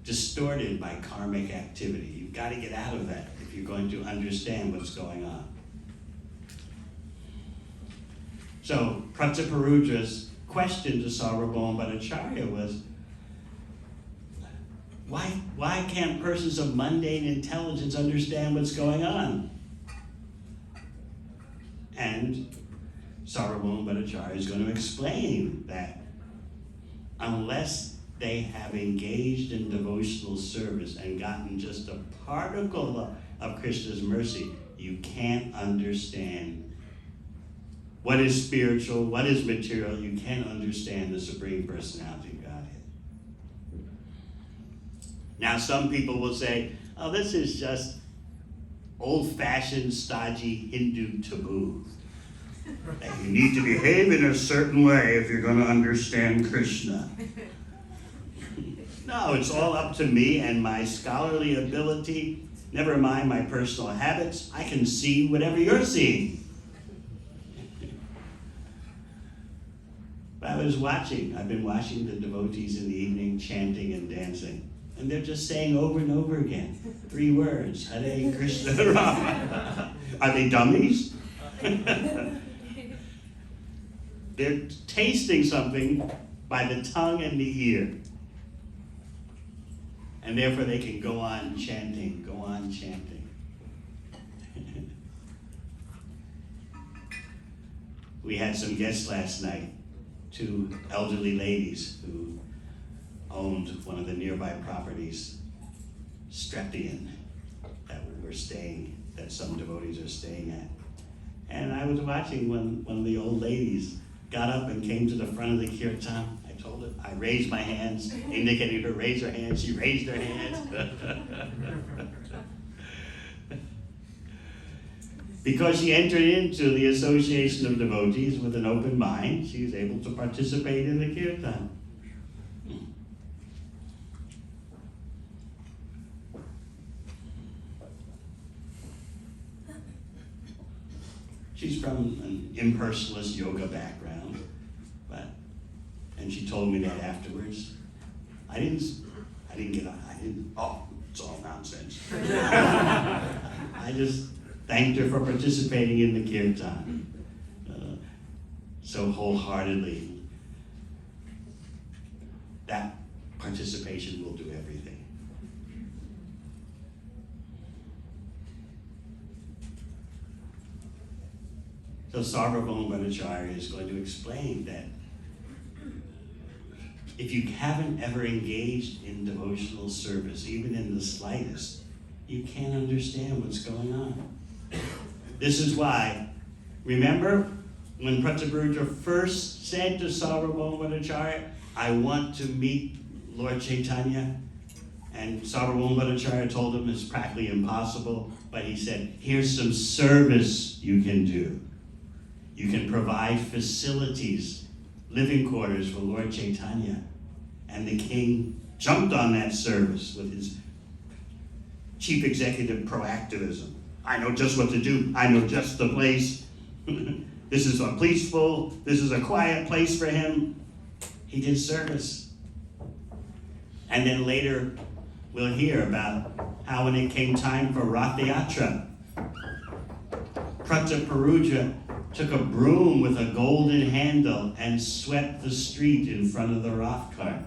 distorted by karmic activity. You've got to get out of that if you're going to understand what's going on. So Prataparudra's question to Sarvabhauma Bhattacharya was, why can't persons of mundane intelligence understand what's going on? And Sarvabhauma Bhattacharya is going to explain that unless they have engaged in devotional service and gotten just a particle of Krishna's mercy, you can't understand what is spiritual, what is material. You can't understand the Supreme Personality of Godhead. Now, some people will say, oh, this is just old-fashioned, stodgy Hindu taboo. That you need to behave in a certain way if you're going to understand Krishna. No, it's all up to me and my scholarly ability. Never mind my personal habits. I can see whatever you're seeing. But I've been watching the devotees in the evening chanting and dancing. And they're just saying over and over again, 3 words, Hare Krishna Rama. Are they dummies? They're tasting something by the tongue and the ear. And therefore they can go on chanting, go on chanting. We had some guests last night, 2 elderly ladies who owned one of the nearby properties, Strepian, that some devotees are staying at. And I was watching when one of the old ladies got up and came to the front of the kirtan. I told her, I raised my hands, indicating her raise her hands. She raised her hands. Because she entered into the association of devotees with an open mind, she was able to participate in the kirtan. She's from an impersonalist yoga background, and she told me that afterwards. It's all nonsense. I just thanked her for participating in the kirtan so wholeheartedly. That participation will do everything. So Sarvabhauma Bhattacharya is going to explain that if you haven't ever engaged in devotional service, even in the slightest, you can't understand what's going on. This is why, remember when Prataparudra first said to Sarvabhauma Bhattacharya, I want to meet Lord Chaitanya? And Sarvabhauma Bhattacharya told him it's practically impossible, but he said, here's some service you can do. You can provide facilities, living quarters for Lord Chaitanya. And the king jumped on that service with his chief executive proactivism. I know just what to do. I know just the place. This is a peaceful, this is a quiet place for him. He did service. And then later, we'll hear about how when it came time for Ratha Yatra, Prataparudra took a broom with a golden handle and swept the street in front of the Rath cart.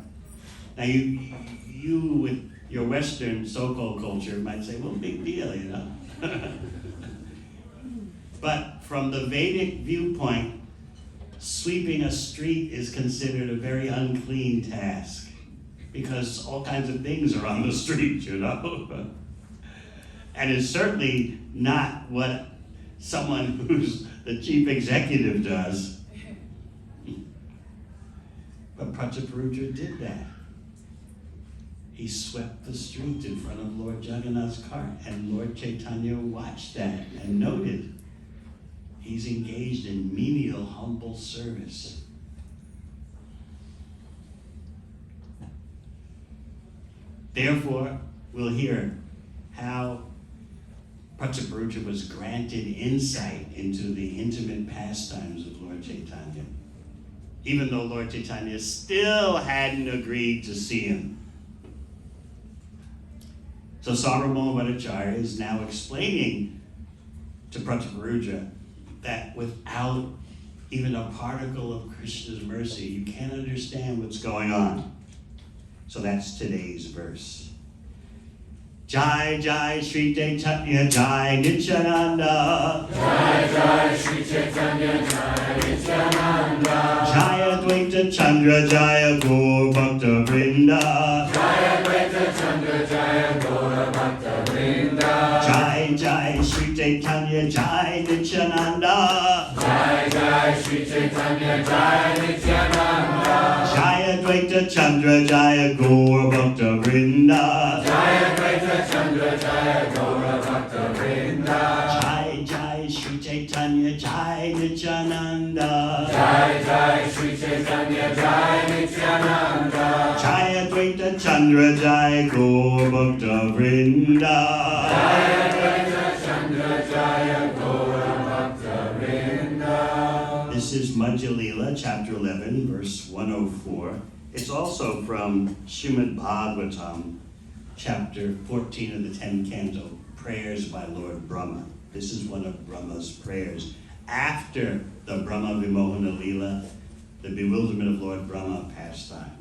Now you with your Western so-called culture might say, well, big deal, you know. But from the Vedic viewpoint, sweeping a street is considered a very unclean task because all kinds of things are on the street, you know. And it's certainly not what someone who's the chief executive does. But Prataparudra did that. He swept the street in front of Lord Jagannath's cart, and Lord Chaitanya watched that and noted he's engaged in menial, humble service. Therefore, we'll hear how Prataparudra was granted insight into the intimate pastimes of Lord Chaitanya, even though Lord Chaitanya still hadn't agreed to see him. So Sarvabhauma Bhattacharya is now explaining to Prataparudra that without even a particle of Krishna's mercy, you can't understand what's going on. So that's today's verse. Jai Jai Shri Chaitanya Jai Nityananda. Jai Jai Shri Chaitanya Jai Nityananda. Jaya Dvaita Chandra Jaya Gaur Bhakta Vrinda. Jaya Dvaita Chandra Jaya Gaur Bhakta Vrinda. Jai Jai Shri Chaitanya Jai Nityananda. Jai Jai Shri Chaitanya Jai Nityananda. Jaya Dvaita Chandra Jaya Gaur Bhakta Vrinda. Jaya Dvaita Chandra Jaya Gaur Bhakta Vrinda. Jai Jai Shri Chaitanya Jai Nityananda. Jai Jai Shri Chaitanya Jai Nityananda. Jaya Dvaita Chandra Jaya Gaur Bhakta Vrinda. Jaya Dvaita Chandra Jaya Gaur Bhakta Vrinda. This is Madhya Lila, chapter 11, verse 104. It's also from Srimad Bhagavatam, chapter 14 of the 10th canto, Prayers by Lord Brahma. This is one of Brahma's prayers. After the Brahma Vimohana Lila, the bewilderment of Lord Brahma pastime.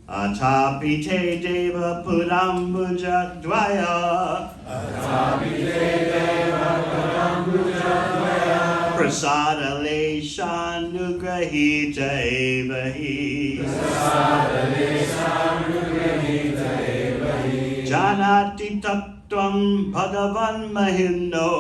Atapi te deva purambuja dvaya. Atapi te deva purambuja dvaya. Prasada leshanugrahita evahi. Prasada leshanugrahita evahi. Janati tattvam bhagavan mahimno.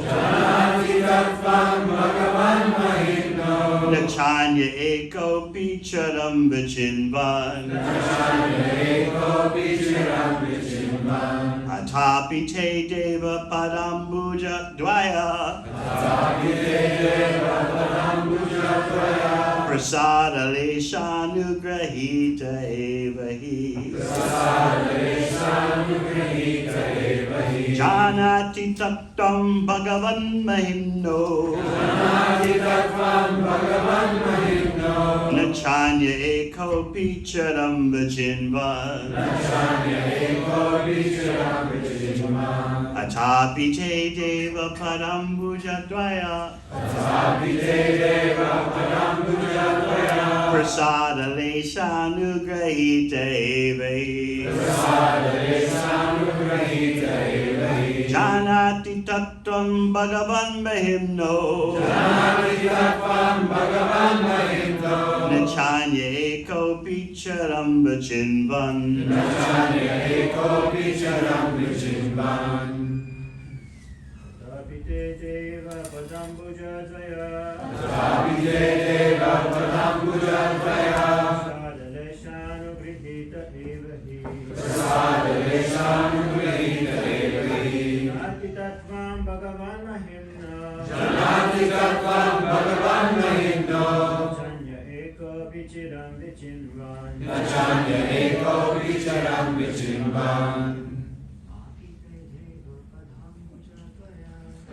Janati tattvam bhagavan mahimno. Nachanya eko picharam vichinvan. Nachanya eko picharam vichinvan. Atapi te deva padambuja dvaya. Atapi te deva padambuja dvaya. Prasada leshanugrahita evahi. Prasada leshanugrahita evahi. Janati tattvam bhagavan mahimno. Janati tattvam bhagavan mahimno. Nachanya eko picharam vichinvan. Nachanya eko picharam vichinvan. Atapi te deva padambuja dvaya. Atapi te deva padambuja dvaya. Prasada leshanugrahita evahi. Prasada leshanugrahita evahi. Janati tattvam Tattvam Bhagavan Mahimno Janati Tattvam Bhagavan Mahimno Nachanya Eko Picharam Vachinvan Nachanya Eko Picharam Vichinvan Tapite Deva Padambuja Dvaya Tapite Deva Padambuja Dvaya Sadaleshanu Grihita Evahi Prasadaleshanu Grihita Evahi Janati Tattvam Bhagavan Mahimna Janati Tattvam Bhagavan Mahimno Janya Eko Pichiram Vichinvan Nachanya Eko Picharam Vichinvan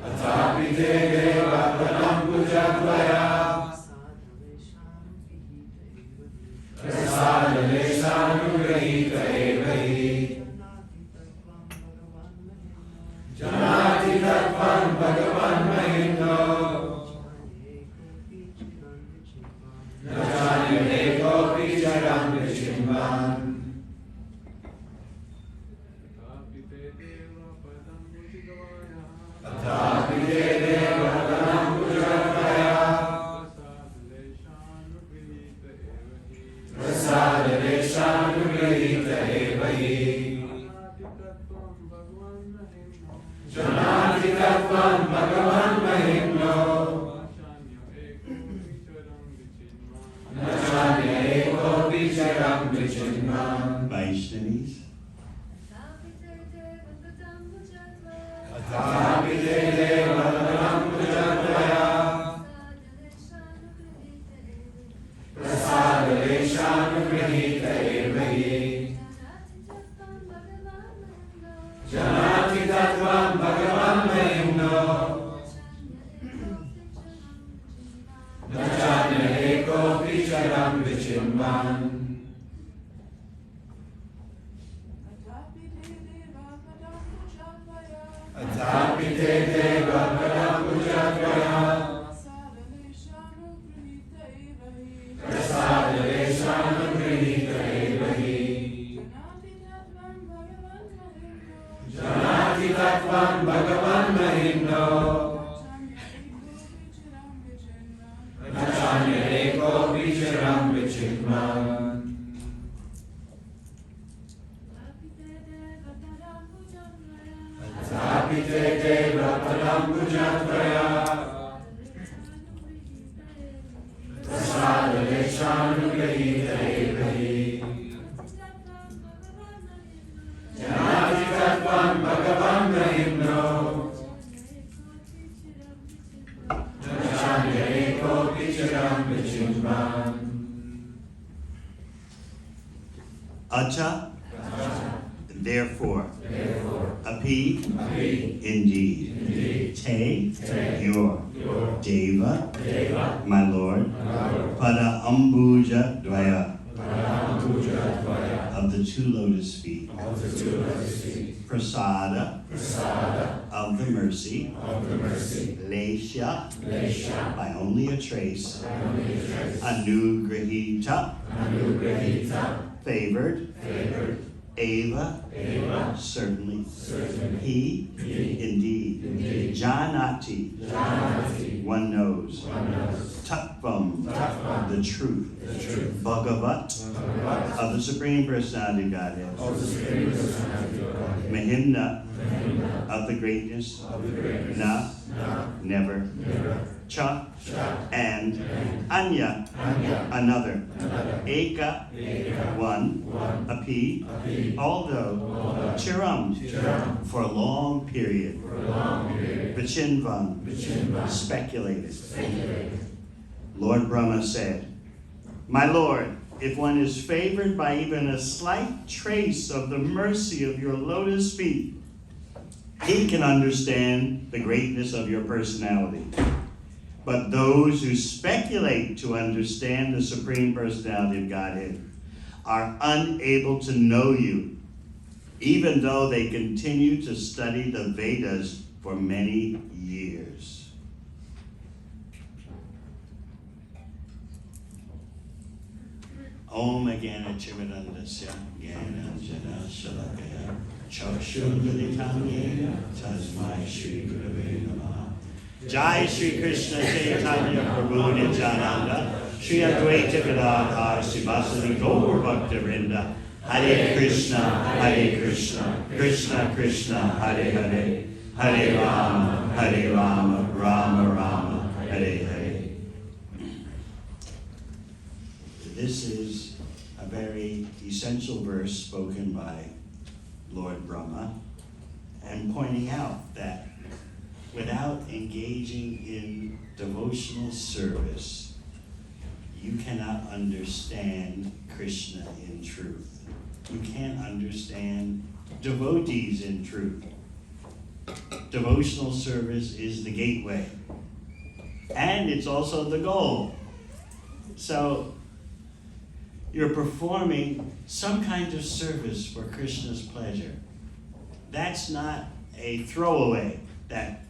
Tapite Deva Padambuja Dvaya Prasadaleshanu Grihita Evahi Janati Tattvam Bhagavan Mahimno Nachanya Eko Picharam Vichinvan Tapite Deva Padambuja Dvaya Prasadaleshanu Grihita Evahi Janati Tattvam Bhagavan Mahimno Nachanya Eko Picharam Vichinvan Vaishnavis. Tapite Deva Padambuja Dvaya Prasadaleshanu Grihita Evahi Janati Tattvam Bhagavan Mahimno Nachanya Eko Picharam Vichinvan Tapite Deva Padambuja Dvaya Prasadaleshanu Grihita Evahi Janati Tattvam Bhagavan Mahimno Nachanya Eko Picharam Vichinvan Tapite Deva Padambuja Dvaya Prasadaleshanu Grihita Evahi Janati Tattvam Bhagavan Mahimno Nachanya Eko Picharam Vichinvan Acha, therefore. Api, indeed. Te, your. Deva, my Lord. Pada Ambuja Dvaya, of the two lotus feet. Prasada, of the mercy. Lesha, by only a trace. Anugrahita, favored. Eva, certainly. He, indeed. Janati, one knows. Tattvam, the truth. Bhagavat, of the Supreme Personality of Godhead. Mahimna, of the greatness. Na, never. Cha, and Anya, another. Eka, one. Api, although. Chiram, for a long period. Vichinvan, speculated. Lord Brahma said, my Lord, if one is favored by even a slight trace of the mercy of your lotus feet, he can understand the greatness of your personality. But those who speculate to understand the Supreme Personality of Godhead are unable to know you, even though they continue to study the Vedas for many years. Om Agana Chimadandasya Gyananjana Shalakaya Chakshunvalitam yena tasmai Shri Gurave Namaha. Jai Shri Krishna Chaitanya Prabhu Nityananda Shri Advaita Gadadhar Sivasadi Gaur Bhakta-vrinda. Hare Krishna, Krishna Krishna, Hare Hare, Hare Rama, Rama Rama, Hare Hare. This is a very essential verse spoken by Lord Brahma, and pointing out that without engaging in devotional service, you cannot understand Krishna in truth. You can't understand devotees in truth. Devotional service is the gateway, and it's also the goal. So you're performing some kind of service for Krishna's pleasure. That's not a throwaway, that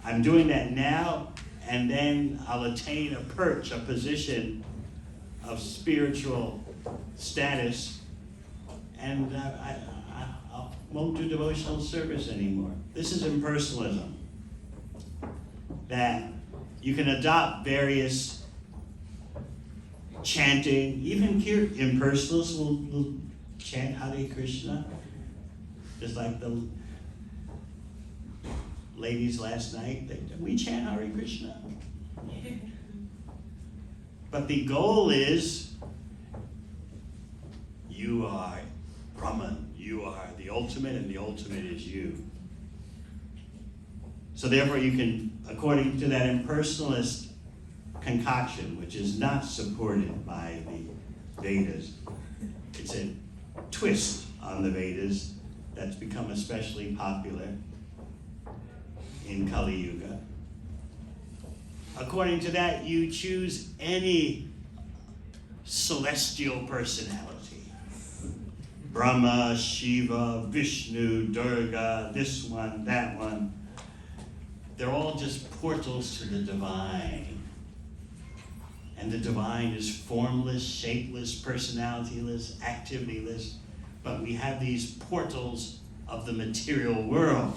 I'm doing that now and then I'll attain a perch, a position of spiritual status, and I won't do devotional service anymore. This is impersonalism. That you can adopt various chanting, even here impersonalists will chant Hare Krishna, just like the ladies last night, we chant Hare Krishna. But the goal is, you are Brahman, you are the ultimate, and the ultimate is you. So therefore you can, according to that impersonalist concoction, which is not supported by the Vedas, it's a twist on the Vedas that's become especially popular in Kali Yuga. According to that, you choose any celestial personality. Brahma, Shiva, Vishnu, Durga, this one, that one. They're all just portals to the divine. And the divine is formless, shapeless, personalityless, activityless. But we have these portals of the material world.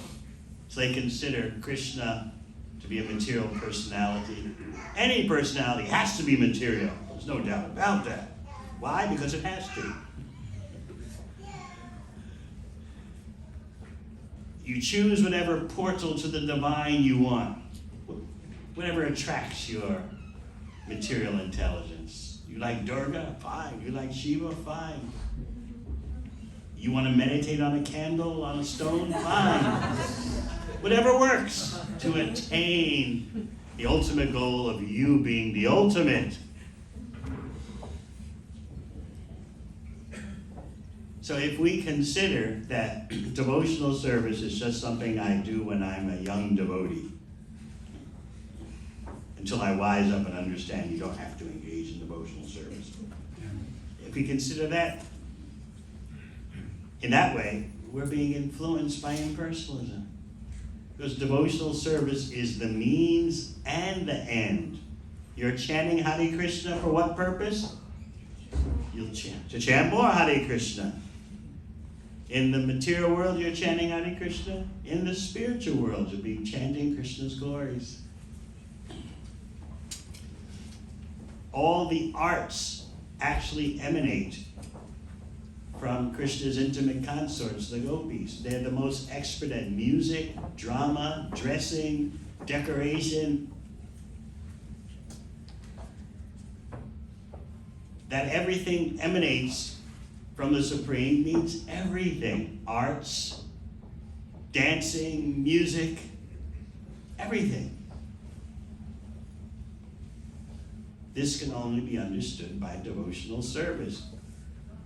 So they consider Krishna to be a material personality. Any personality has to be material. There's no doubt about that. Why? Because it has to. You choose whatever portal to the divine you want, whatever attracts your material intelligence. You like Durga? Fine. You like Shiva? Fine. You want to meditate on a candle, on a stone? Fine. Whatever works to attain the ultimate goal of you being the ultimate. So if we consider that devotional service is just something I do when I'm a young devotee, until I wise up and understand you don't have to engage in devotional service. If we consider that in that way, we're being influenced by impersonalism. Because devotional service is the means and the end. You're chanting Hare Krishna for what purpose? You'll chant. To chant more Hare Krishna. In the material world, you're chanting Hare Krishna. In the spiritual world, you'll be chanting Krishna's glories. All the arts actually emanate from Krishna's intimate consorts, the gopis. They're the most expert at music, drama, dressing, decoration. That everything emanates from the Supreme means everything. Arts, dancing, music, everything. This can only be understood by devotional service.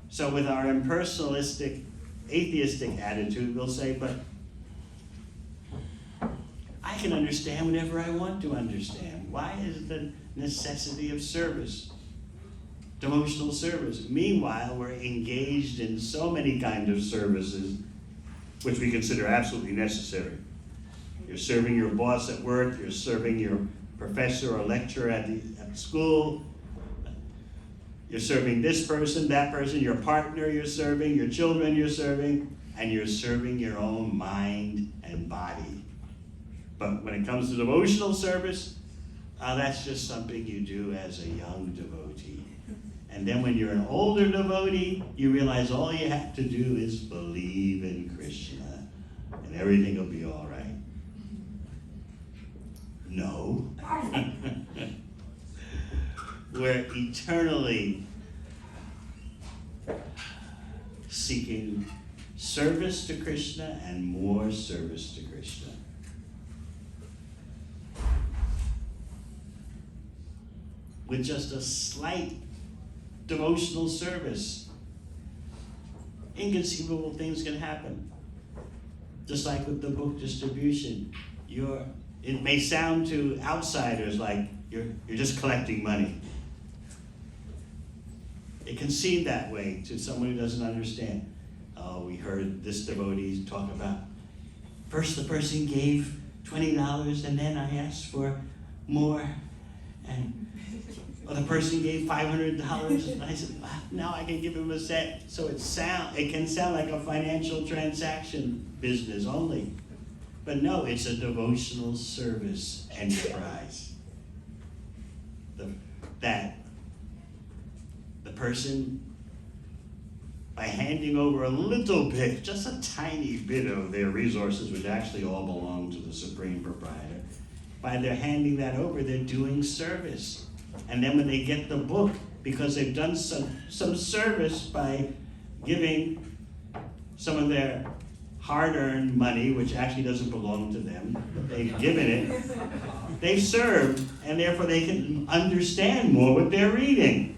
So with our impersonalistic, atheistic attitude, we'll say, but I can understand whatever I want to understand. Why is the necessity of service? Devotional service. Meanwhile, we're engaged in so many kinds of services which we consider absolutely necessary. You're serving your boss at work, you're serving your professor or lecturer at school, you're serving this person, that person, your partner you're serving, your children you're serving. and you're serving your own mind and body. But when it comes to devotional service, that's just something you do as a young devotee. And then when you're an older devotee, you realize all you have to do is believe in Krishna, and everything will be all right. No. We're eternally seeking service to Krishna and more service to Krishna. With just a slight devotional service, inconceivable things can happen. Just like with the book distribution, it may sound to outsiders like you're just collecting money. It can seem that way to someone who doesn't understand. Oh, we heard this devotee talk about, first the person gave $20 and then I asked for more, and the person gave $500 and I said, now I can give him a set. So it can sound like a financial transaction business only. But no, it's a devotional service enterprise. That the person, by handing over a little bit, just a tiny bit of their resources, which actually all belong to the Supreme Proprietor, by their handing that over, they're doing service. And then when they get the book, because they've done some service by giving some of their hard-earned money, which actually doesn't belong to them, they've given it, they've served, and therefore they can understand more what they're reading.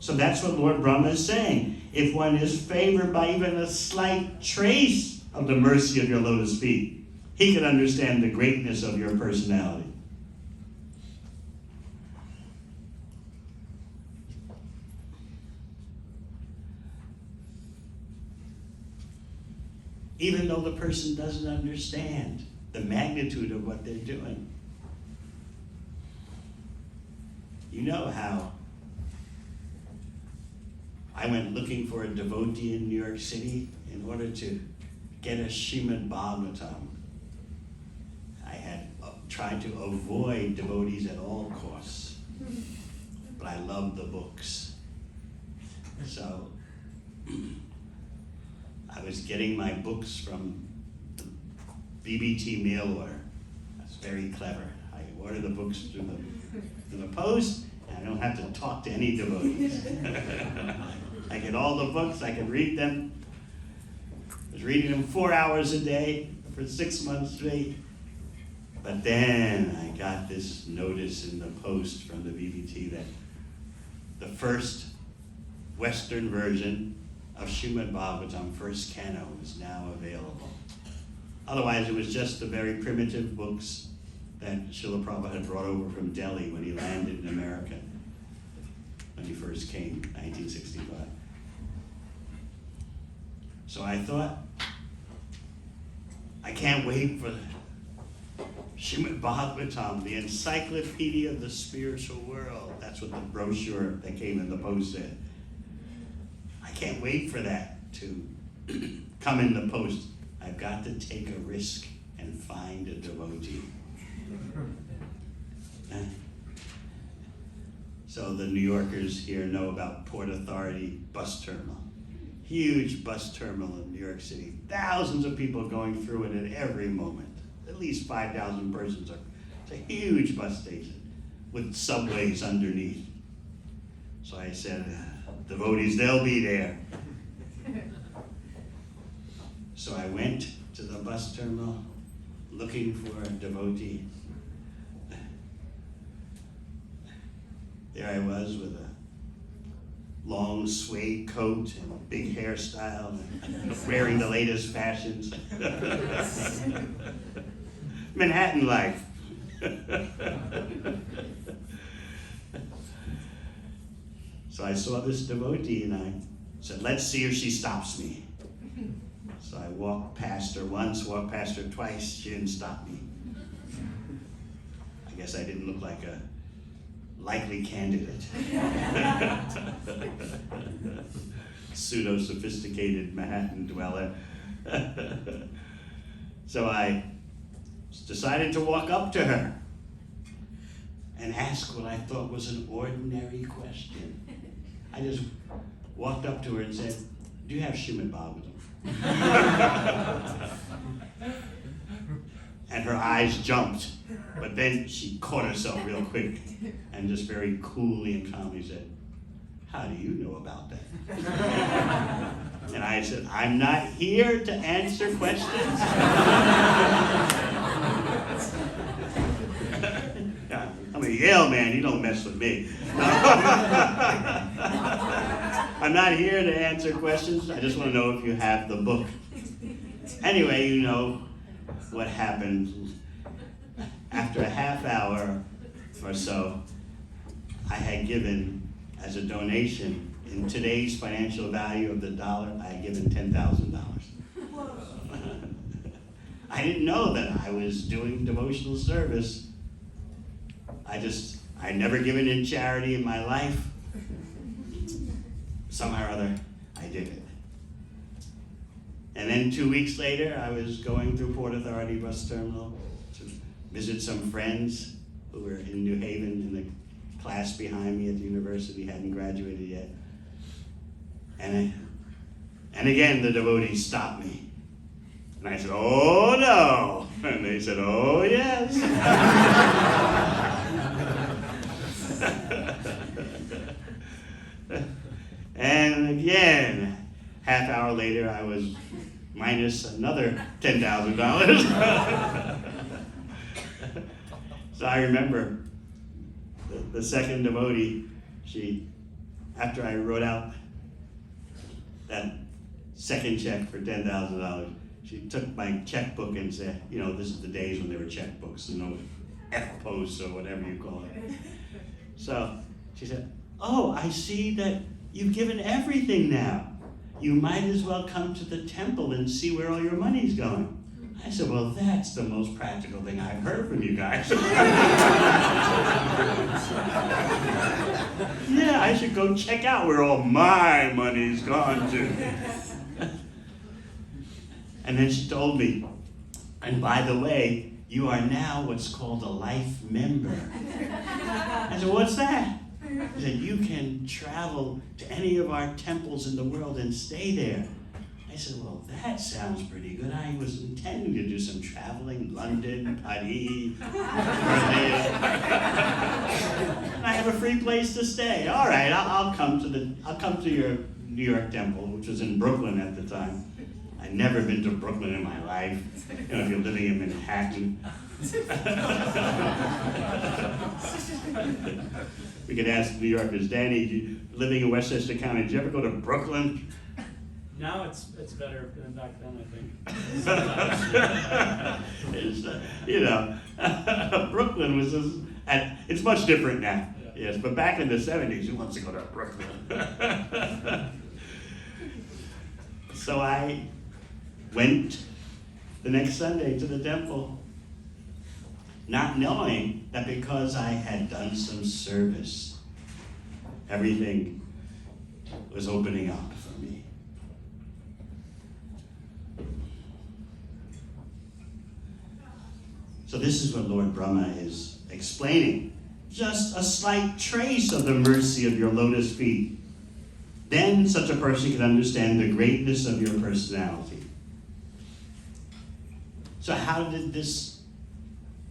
So that's what Lord Brahma is saying. If one is favored by even a slight trace of the mercy of your lotus feet, he can understand the greatness of your personality. Even though the person doesn't understand the magnitude of what they're doing. You know how I went looking for a devotee in New York City in order to get a Srimad Bhagavatam. I had tried to avoid devotees at all costs, but I love the books. So I was getting my books from the BBT mail order. That's very clever. I order the books through the post, and I don't have to talk to any devotees. I get all the books, I can read them. I was reading them 4 hours a day for 6 months straight. But then I got this notice in the post from the BBT that the first Western version of Srimad Bhagavatam, first canto, is now available. Otherwise, it was just the very primitive books that Srila Prabhupada had brought over from Delhi when he landed in America, when he first came, 1965. So I thought, I can't wait for Srimad Bhagavatam, the encyclopedia of the spiritual world. That's what the brochure that came in the post said. I can't wait for that to come in the post. I've got to take a risk and find a devotee. So the New Yorkers here know about Port Authority Bus Terminal. Huge bus terminal in New York City. Thousands of people going through it at every moment. At least 5,000 persons. It's a huge bus station with subways underneath. So I said, devotees, they'll be there. So I went to the bus terminal looking for a devotee. There I was with a long suede coat and a big hairstyle, and wearing the latest fashions. Manhattan life. So I saw this devotee and I said, let's see if she stops me. So I walked past her once, walked past her twice, she didn't stop me. I guess I didn't look like a likely candidate. Pseudo-sophisticated Manhattan dweller So I decided to walk up to her and ask what I thought was an ordinary question. I just walked up to her and said, "Do you have Srimad Bhagavatam?" And her eyes jumped, but then she caught herself real quick and just very coolly and calmly said, "How do you know about that?" And I said, "I'm not here to answer questions." I'm a Yale man, you don't mess with me. I'm not here to answer questions, I just want to know if you have the book. Anyway, you know what happened. After a half hour or so, I had given as a donation, in today's financial value of the dollar, I had given $10,000. I didn't know that I was doing devotional service. I'd never given in charity in my life. Somehow or other, I did it. And then 2 weeks later, I was going through Port Authority bus terminal to visit some friends who were in New Haven in the class behind me at the university, hadn't graduated yet. And again, the devotees stopped me. And I said, "Oh no!" And they said, "Oh yes." And again, half hour later, I was minus another $10,000. So I remember the second devotee, after I wrote out that second check for $10,000, she took my checkbook and said, you know, this is the days when there were checkbooks, you know, F-posts or whatever you call it. So she said, "Oh, I see that you've given everything now. You might as well come to the temple and see where all your money's going." I said, "Well, that's the most practical thing I've heard from you guys." Yeah, I should go check out where all my money's gone to. And then she told me, "And by the way, you are now what's called a life member." I said, "What's that?" She said, "You can travel to any of our temples in the world and stay there." I said, "Well, that sounds pretty good. I was intending to do some traveling, London, Paris, Berlin. And I have a free place to stay. All right, I'll come to your New York temple," which was in Brooklyn at the time. I'd never been to Brooklyn in my life. You know, if you're living in Manhattan. We could ask New Yorkers, "Danny, living in Westchester County, did you ever go to Brooklyn?" Now it's better than back then, I think. You know, Brooklyn was it's much different now. Yeah. Yes, but back in the 70s, who wants to go to Brooklyn? So I went the next Sunday to the temple, not knowing that because I had done some service, everything was opening up for me. So this is what Lord Brahma is explaining. Just a slight trace of the mercy of your lotus feet. Then such a person can understand the greatness of your personality. So how did this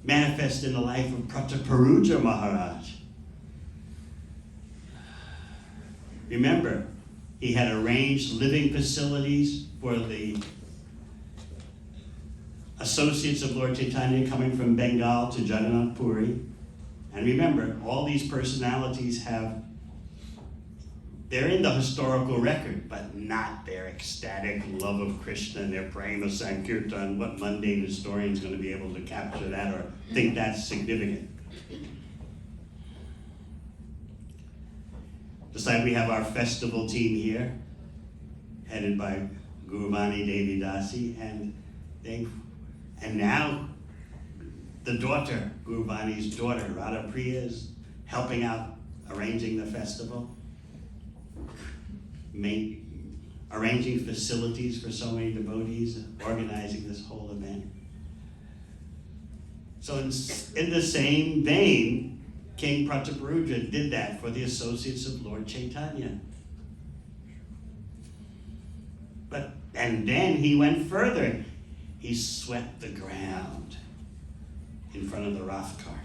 manifest in the life of Prataparuja Maharaj? Remember, he had arranged living facilities for the associates of Lord Chaitanya coming from Bengal to Jagannath Puri. And remember, all these personalities they're in the historical record, but not their ecstatic love of Krishna and their prema sankirtan. What mundane historian is going to be able to capture that or think that's significant? Just like we have our festival team here, headed by Guruvani Devi Dasi, and now the daughter, Guruvani's daughter, Radha Priya, is helping out arranging the festival. arranging facilities for so many devotees, organizing this whole event. So in the same vein, King Prataparudra did that for the associates of Lord Chaitanya. And then he went further. He swept the ground in front of the Rath cart.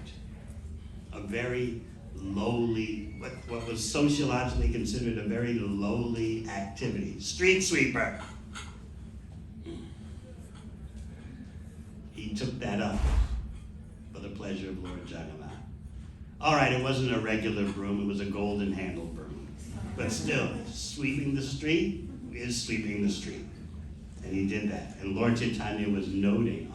A very lowly, what was sociologically considered a very lowly activity. Street sweeper. He took that up for the pleasure of Lord Jagannath. All right, it wasn't a regular broom, it was a golden handled broom. But still, sweeping the street is sweeping the street. And he did that. And Lord Chaitanya was noting,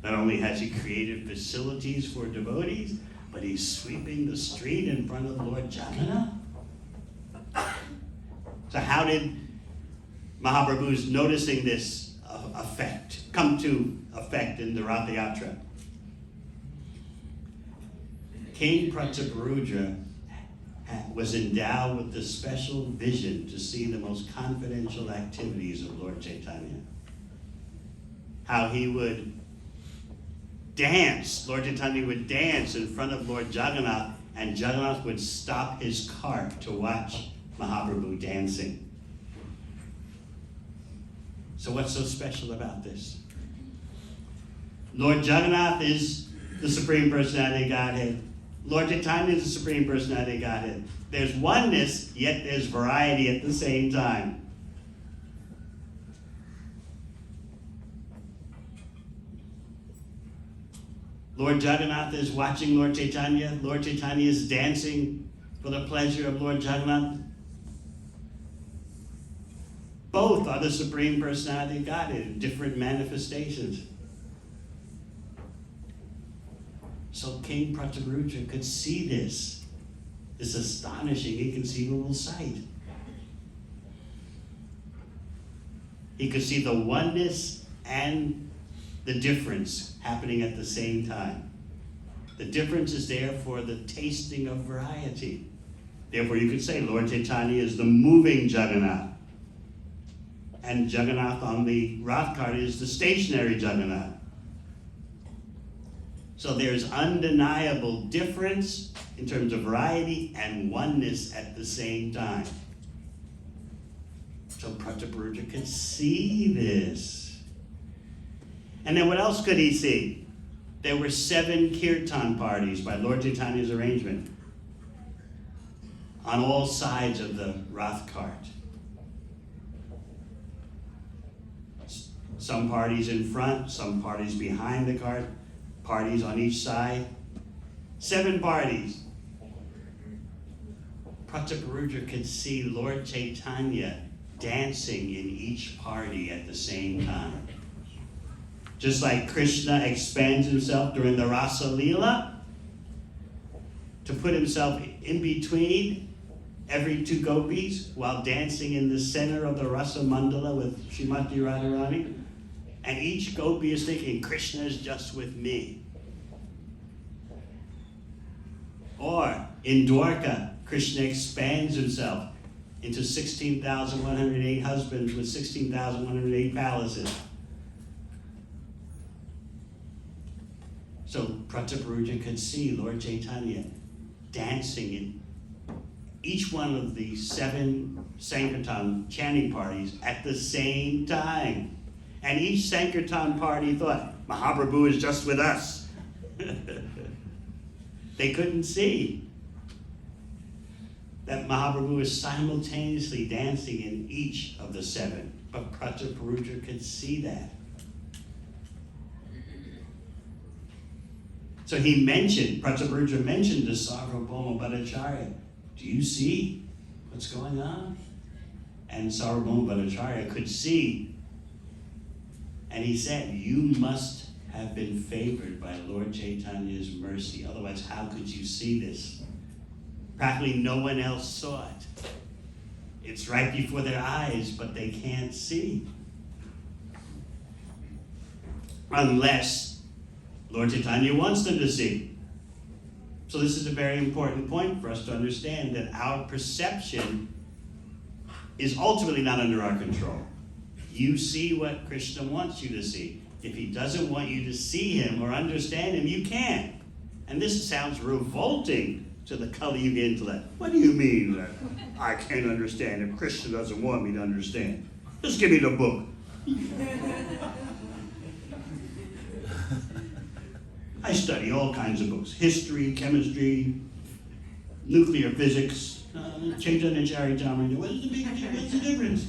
not only has he created facilities for devotees, but he's sweeping the street in front of Lord Jagannath. So how did Mahaprabhu's noticing this effect come to effect in the Rath Yatra? King Prataparudra was endowed with the special vision to see the most confidential activities of Lord Chaitanya. How he would dance, Lord Chaitanya would dance in front of Lord Jagannath, and Jagannath would stop his cart to watch Mahaprabhu dancing. So what's so special about this? Lord Jagannath is the Supreme Personality of Godhead. Lord Chaitanya is the Supreme Personality of Godhead. There's oneness, yet there's variety at the same time. Lord Jagannath is watching Lord Chaitanya. Lord Chaitanya is dancing for the pleasure of Lord Jagannath. Both are the Supreme Personality of Godhead in different manifestations. So King Prataparudra could see this astonishing, inconceivable sight. He could see the oneness and the difference happening at the same time. The difference is there for the tasting of variety. Therefore, you could say Lord Chaitanya is the moving Jagannath, and Jagannath on the Rath cart is the stationary Jagannath. So there's undeniable difference in terms of variety and oneness at the same time. So Prataparudra could see this. And then what else could he see? There were 7 kirtan parties by Lord Chaitanya's arrangement on all sides of the Rath cart. Some parties in front, some parties behind the cart, parties on each side. 7 parties. Prataparudra could see Lord Chaitanya dancing in each party at the same time. Just like Krishna expands himself during the Rasa Leela to put himself in between every 2 gopis while dancing in the center of the Rasa Mandala with Srimati Radharani. And each gopi is thinking, Krishna is just with me. Or in Dwarka, Krishna expands himself into 16,108 husbands with 16,108 palaces. So Prataparudra could see Lord Chaitanya dancing in each one of the 7 Sankirtan chanting parties at the same time. And each Sankirtan party thought, Mahaprabhu is just with us. They couldn't see that Mahaprabhu is simultaneously dancing in each of the 7. But Prataparudra could see that. So Prataparudra mentioned to Sarvabhauma Bhattacharya, do you see what's going on? And Sarvabhauma Bhattacharya could see. And he said, you must have been favored by Lord Chaitanya's mercy. Otherwise, how could you see this? Practically no one else saw it. It's right before their eyes, but they can't see. Unless Lord Chaitanya wants them to see. So this is a very important point for us to understand, that our perception is ultimately not under our control. You see what Krishna wants you to see. If he doesn't want you to see him or understand him, you can't. And this sounds revolting to the Kali Yuga intellect. What do you mean that I can't understand if Krishna doesn't want me to understand? Just give me the book. I study all kinds of books. History, chemistry, nuclear physics, Chaitanya Charitamrita. What's the difference?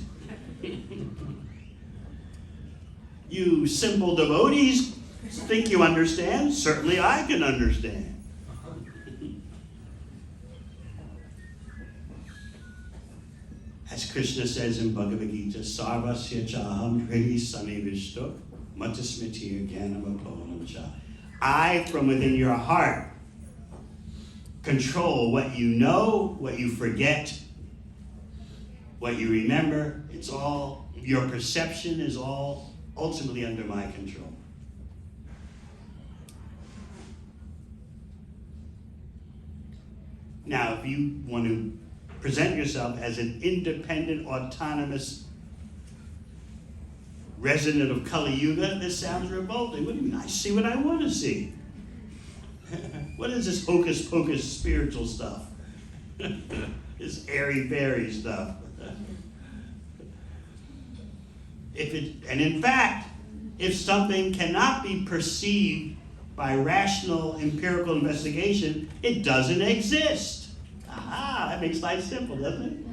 You simple devotees think you understand. Certainly I can understand. As Krishna says in Bhagavad Gita, Sarvasya chaham hridi sanivishto matasmitiya jnanam apohanam cha. I, from within your heart, control what you know, what you forget, what you remember. It's all, your perception is all ultimately under my control. Now, if you want to present yourself as an independent, autonomous resident of Kali Yuga, this sounds revolting. What do you mean? I see what I want to see. What is this hocus pocus spiritual stuff? This airy fairy stuff. And in fact, if something cannot be perceived by rational empirical investigation, it doesn't exist. Aha, that makes life simple, doesn't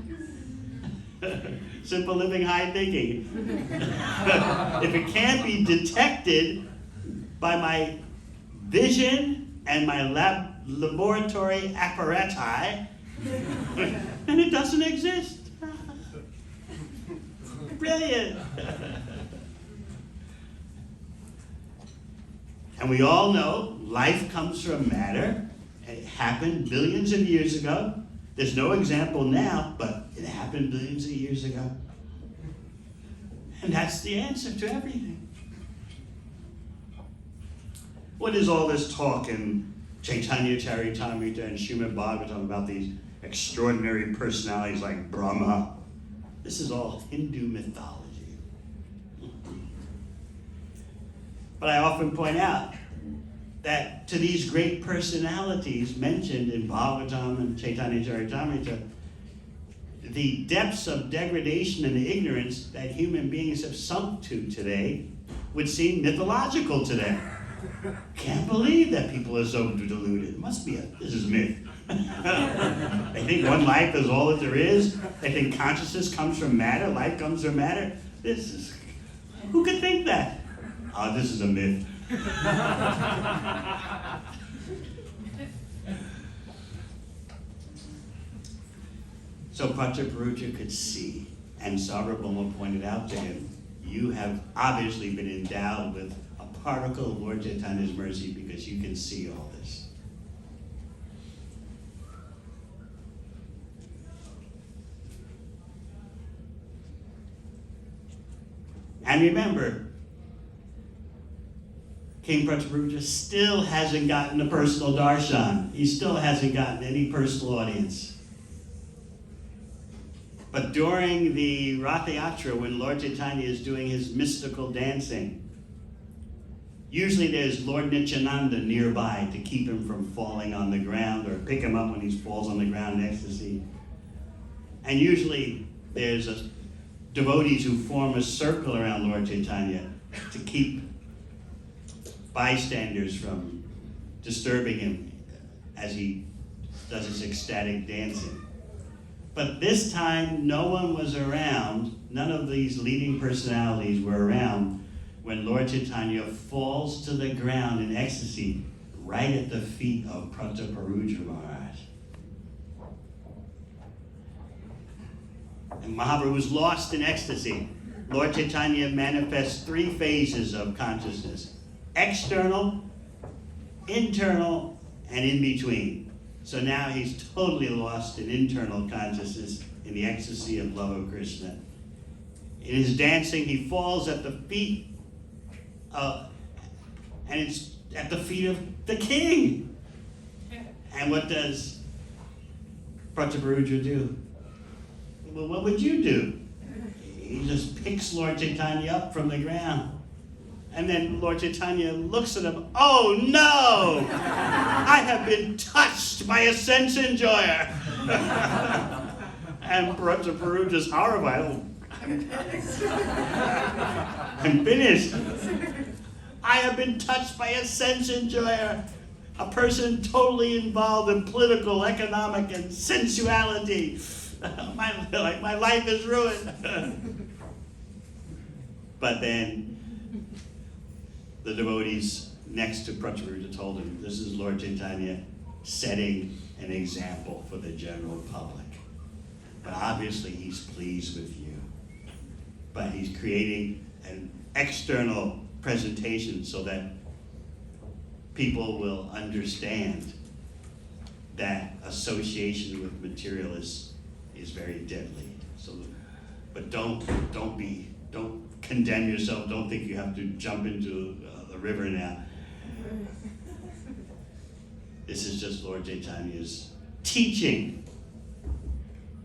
it? Simple living, high thinking. If it can't be detected by my vision and my laboratory apparati, then it doesn't exist. Brilliant. And we all know life comes from matter. It happened billions of years ago. There's no example now, but it happened billions of years ago. And that's the answer to everything. What is all this talk in Chaitanya Charitamrita and Srimad Bhagavatam about these extraordinary personalities like Brahma? This is all Hindu mythology. But I often point out that to these great personalities mentioned in Bhagavatam and Chaitanya Charitamrita, the depths of degradation and ignorance that human beings have sunk to today would seem mythological to them. Can't believe that people are so deluded. This is myth. They think one life is all that there is. They think consciousness comes from matter, life comes from matter. Who could think that? Oh, this is a myth. So Prataparuja could see, and Sarvabhauma pointed out to him, you have obviously been endowed with a particle of Lord Chaitanya's mercy because you can see all this. And remember, King Prataparuja still hasn't gotten a personal darshan. He still hasn't gotten any personal audience. But during the Ratha Yatra, when Lord Chaitanya is doing his mystical dancing, usually there's Lord Nityananda nearby to keep him from falling on the ground or pick him up when he falls on the ground in ecstasy. And usually there's devotees who form a circle around Lord Chaitanya to keep bystanders from disturbing him as he does his ecstatic dancing. But this time, no one was around, none of these leading personalities were around when Lord Chaitanya falls to the ground in ecstasy right at the feet of Prataparuja Maharaj. And Mahaprabhu was lost in ecstasy. Lord Chaitanya manifests three phases of consciousness: external, internal, and in between. So now he's totally lost in internal consciousness in the ecstasy of love of Krishna. In his dancing, he falls at the feet and it's at the feet of the king. And what does Prataparuja do? well, what would you do? He just picks Lord Chaitanya up from the ground. And then Lord Chaitanya looks at him, oh no! I have been touched by a sense enjoyer. And Prajaparuja is horrified. I'm finished. I have been touched by a sense enjoyer. A person totally involved in political, economic, and sensuality. My life is ruined. But then the devotees next to Prajaparuja told him, this is Lord Chaitanya setting an example for the general public. But obviously he's pleased with you. But he's creating an external presentation so that people will understand that association with materialists is very deadly. So, but don't condemn yourself. Don't think you have to jump into the river now. This is just Lord Chaitanya's teaching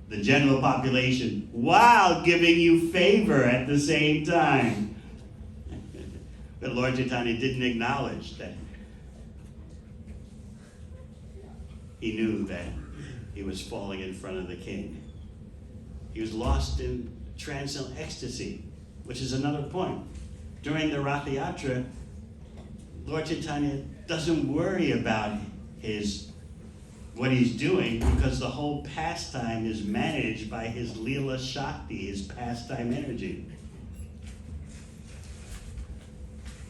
the general population while giving you favor at the same time. But Lord Chaitanya didn't acknowledge that he knew that he was falling in front of the king. He was lost in transcendental ecstasy, which is another point. During the Rath Yatra, Lord Chaitanya doesn't worry about what he's doing because the whole pastime is managed by his Leela Shakti, his pastime energy.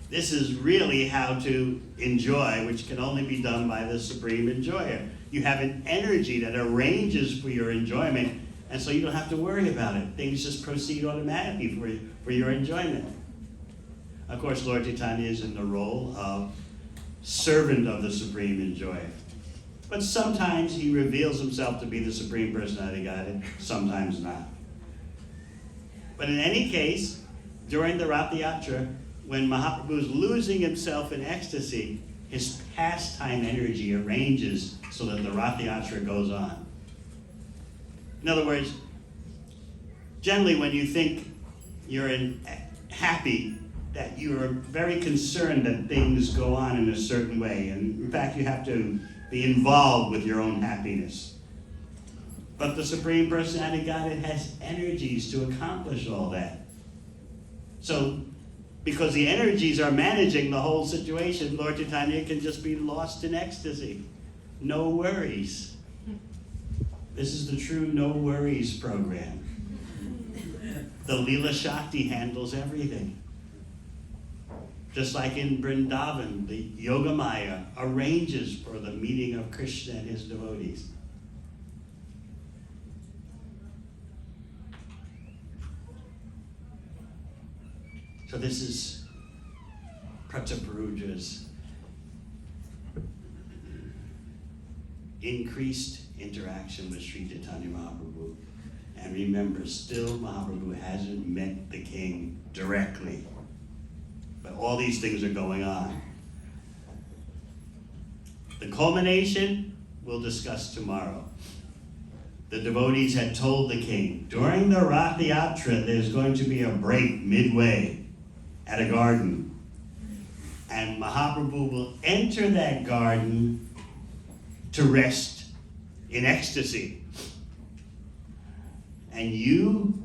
This is really how to enjoy, which can only be done by the Supreme Enjoyer. You have an energy that arranges for your enjoyment, and so you don't have to worry about it. Things just proceed automatically for your enjoyment. Of course, Lord Chaitanya is in the role of servant of the Supreme Enjoyer. But sometimes he reveals himself to be the Supreme Personality Godhead, sometimes not. But in any case, during the Rath Yatra, when Mahaprabhu is losing himself in ecstasy, his pastime energy arranges so that the Rath Yatra goes on. In other words, generally when you think you're happy, that you are very concerned that things go on in a certain way. And in fact, you have to be involved with your own happiness. But the Supreme Personality Godhead has energies to accomplish all that. So, because the energies are managing the whole situation, Lord Chaitanya can just be lost in ecstasy. No worries. This is the true no worries program. The Leela Shakti handles everything. Just like in Vrindavan, the Yogamaya arranges for the meeting of Krishna and his devotees. So this is Prajaparuja's increased interaction with Sri Chaitanya Mahaprabhu. And remember, still Mahaprabhu hasn't met the king directly. But all these things are going on. The culmination we'll discuss tomorrow. The devotees had told the king, during the Rath Yatra, there's going to be a break midway at a garden. And Mahaprabhu will enter that garden to rest in ecstasy. And you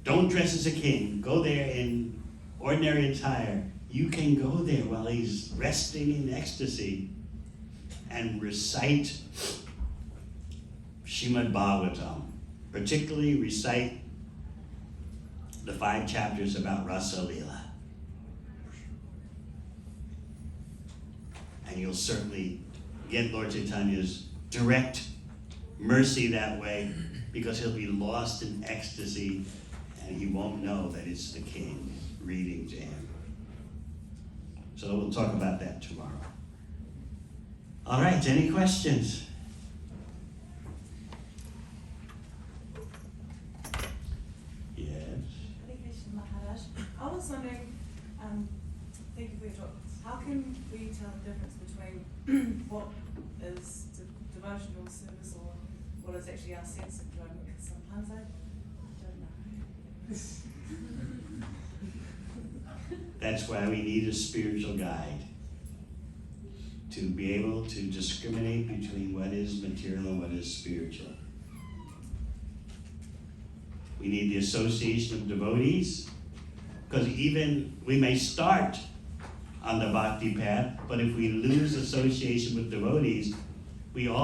don't dress as a king. Go there in ordinary attire. You can go there while he's resting in ecstasy and recite Srimad Bhagavatam. Particularly recite the 5 chapters about Rasa Leela. And you'll certainly get Lord Chaitanya's direct mercy that way, because he'll be lost in ecstasy and he won't know that it's the king reading to him. So we'll talk about that tomorrow. All right, any questions? Yes. Hare Krishna, Maharaj. I was wondering, thank you for your talk. How can we tell the difference between what is devotional service or what is actually our sense of enjoyment, because sometimes I don't know. That's why we need a spiritual guide to be able to discriminate between what is material and what is spiritual. We need the association of devotees, because even we may start on the bhakti path, but if we lose association with devotees, we also